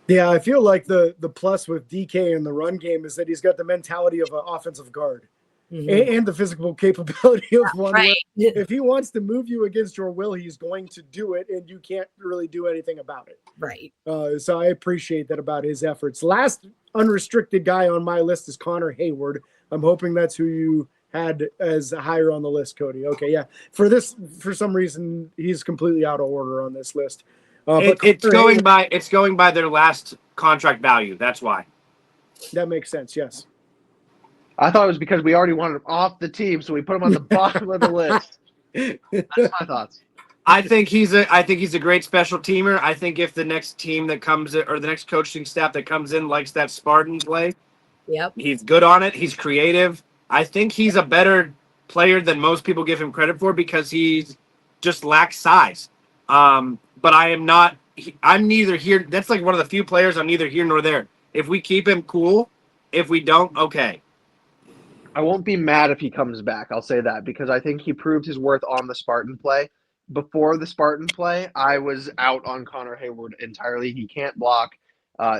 Yeah, I feel like the plus with DK in the run game is that he's got the mentality of an offensive guard. and the physical capability of one. Right. If he wants to move you against your will, he's going to do it, and you can't really do anything about it. Right. So I appreciate that about his efforts. Last unrestricted guy on my list is Connor Hayward. I'm hoping that's who you had as higher on the list, Cody. Okay, yeah. For some reason, he's completely out of order on this list. But It's Connor going by their last contract value. That's why. that makes sense. Yes. I thought it was because we already wanted him off the team, so we put him on the bottom of the list. That's my thoughts. I think he's a great special teamer. I think if the next team that comes in, or the next coaching staff that comes in likes that Spartan play, Yep. he's good on it. He's creative. I think he's a better player than most people give him credit for because he's just lacks size. But I am not. I'm neither here. That's like one of the few players I'm neither here nor there. If we keep him, cool. If we don't, okay. I won't be mad if he comes back. I'll say that because I think he proved his worth on the Spartan play. Before the Spartan play, I was out on Connor Hayward entirely. He can't block.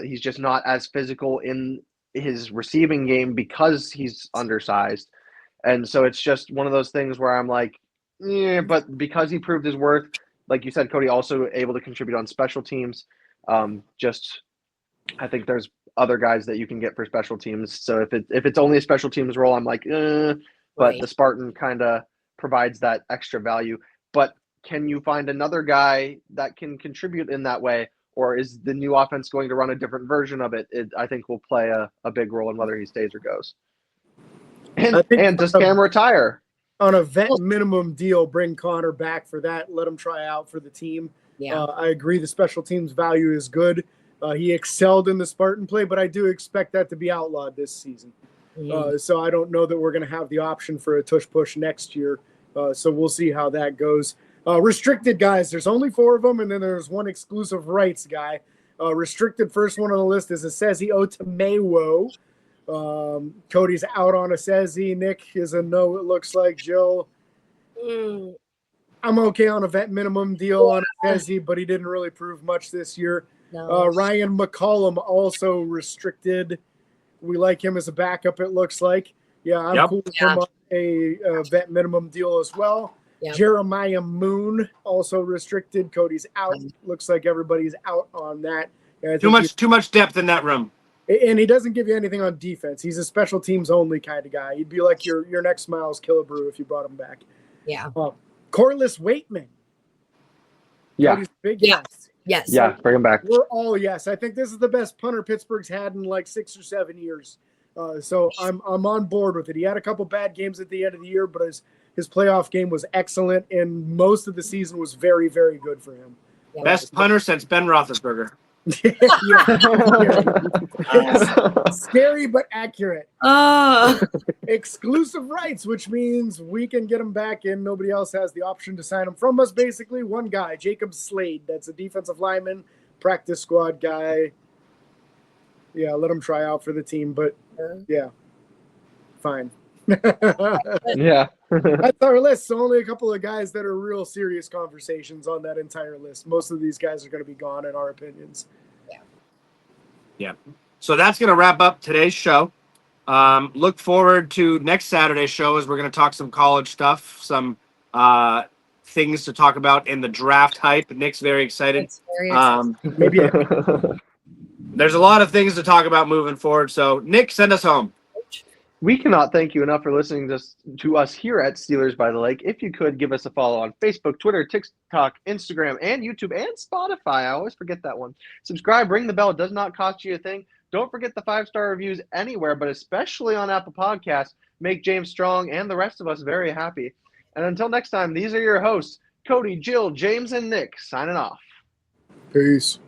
He's just not as physical in his receiving game because he's undersized. And so it's just one of those things where I'm like, yeah, but because he proved his worth, like you said, Cody, also able to contribute on special teams. I think there's other guys that you can get for special teams. So if it's only a special teams role, I'm like, but Right. the Spartan kind of provides that extra value. But can you find another guy that can contribute in that way? Or is the new offense going to run a different version of it? I think will play a big role in whether he stays or goes. And does Cam retire? On a vet minimum deal, bring Connor back for that. Let him try out for the team. Yeah. I agree the special teams value is good. He excelled in the Spartan play, but I do expect that to be outlawed this season. So I don't know that we're going to have the option for a tush push next year. So we'll see how that goes. Restricted guys, there's only 4 of them, and then there's one exclusive rights guy. Restricted first one on the list is Asezi Otamewo. Cody's out on Asezi. Nick is a no, it looks like. Jill, I'm okay on a vet minimum deal on Asezi, but he didn't really prove much this year. No. Ryan McCollum also restricted. We like him as a backup, it looks like. Yeah, I'm cool with him on a vet minimum deal as well. Yep. Jeremiah Moon also restricted. Cody's out. Looks like everybody's out on that. Too much depth in that room. And he doesn't give you anything on defense. He's a special teams only kind of guy. He'd be like your next Miles Killebrew if you brought him back. Yeah. Corliss Waitman. Yeah. Cody's big Yes. Yes. Yeah, bring him back. We're all yes. I think this is the best punter Pittsburgh's had in like 6 or 7 years. So I'm on board with it. He had a couple bad games at the end of the year, but his playoff game was excellent, and most of the season was very, very good for him. Yeah. Best punter since Ben Roethlisberger. Scary but accurate. Exclusive rights, which means we can get him back and nobody else has the option to sign him from us. Basically, one guy, Jacob Slade. That's a defensive lineman, practice squad guy. Yeah, let him try out for the team, but yeah, fine. Yeah. That's our list. So only a couple of guys that are real serious conversations on that entire list. Most of these guys are going to be gone, in our opinions. Yeah. So that's going to wrap up today's show. Look forward to next Saturday's show as we're going to talk some college stuff, some things to talk about in the draft hype. Nick's very excited. It's very exciting. Maybe There's a lot of things to talk about moving forward. So, Nick, send us home. We cannot thank you enough for listening to us here at Steelers by the Lake. If you could, give us a follow on Facebook, Twitter, TikTok, Instagram, and YouTube, and Spotify. I always forget that one. Subscribe, ring the bell. It does not cost you a thing. Don't forget the 5-star reviews anywhere, but especially on Apple Podcasts. Make James Strong and the rest of us very happy. And until next time, these are your hosts, Cody, Jill, James, and Nick, signing off. Peace.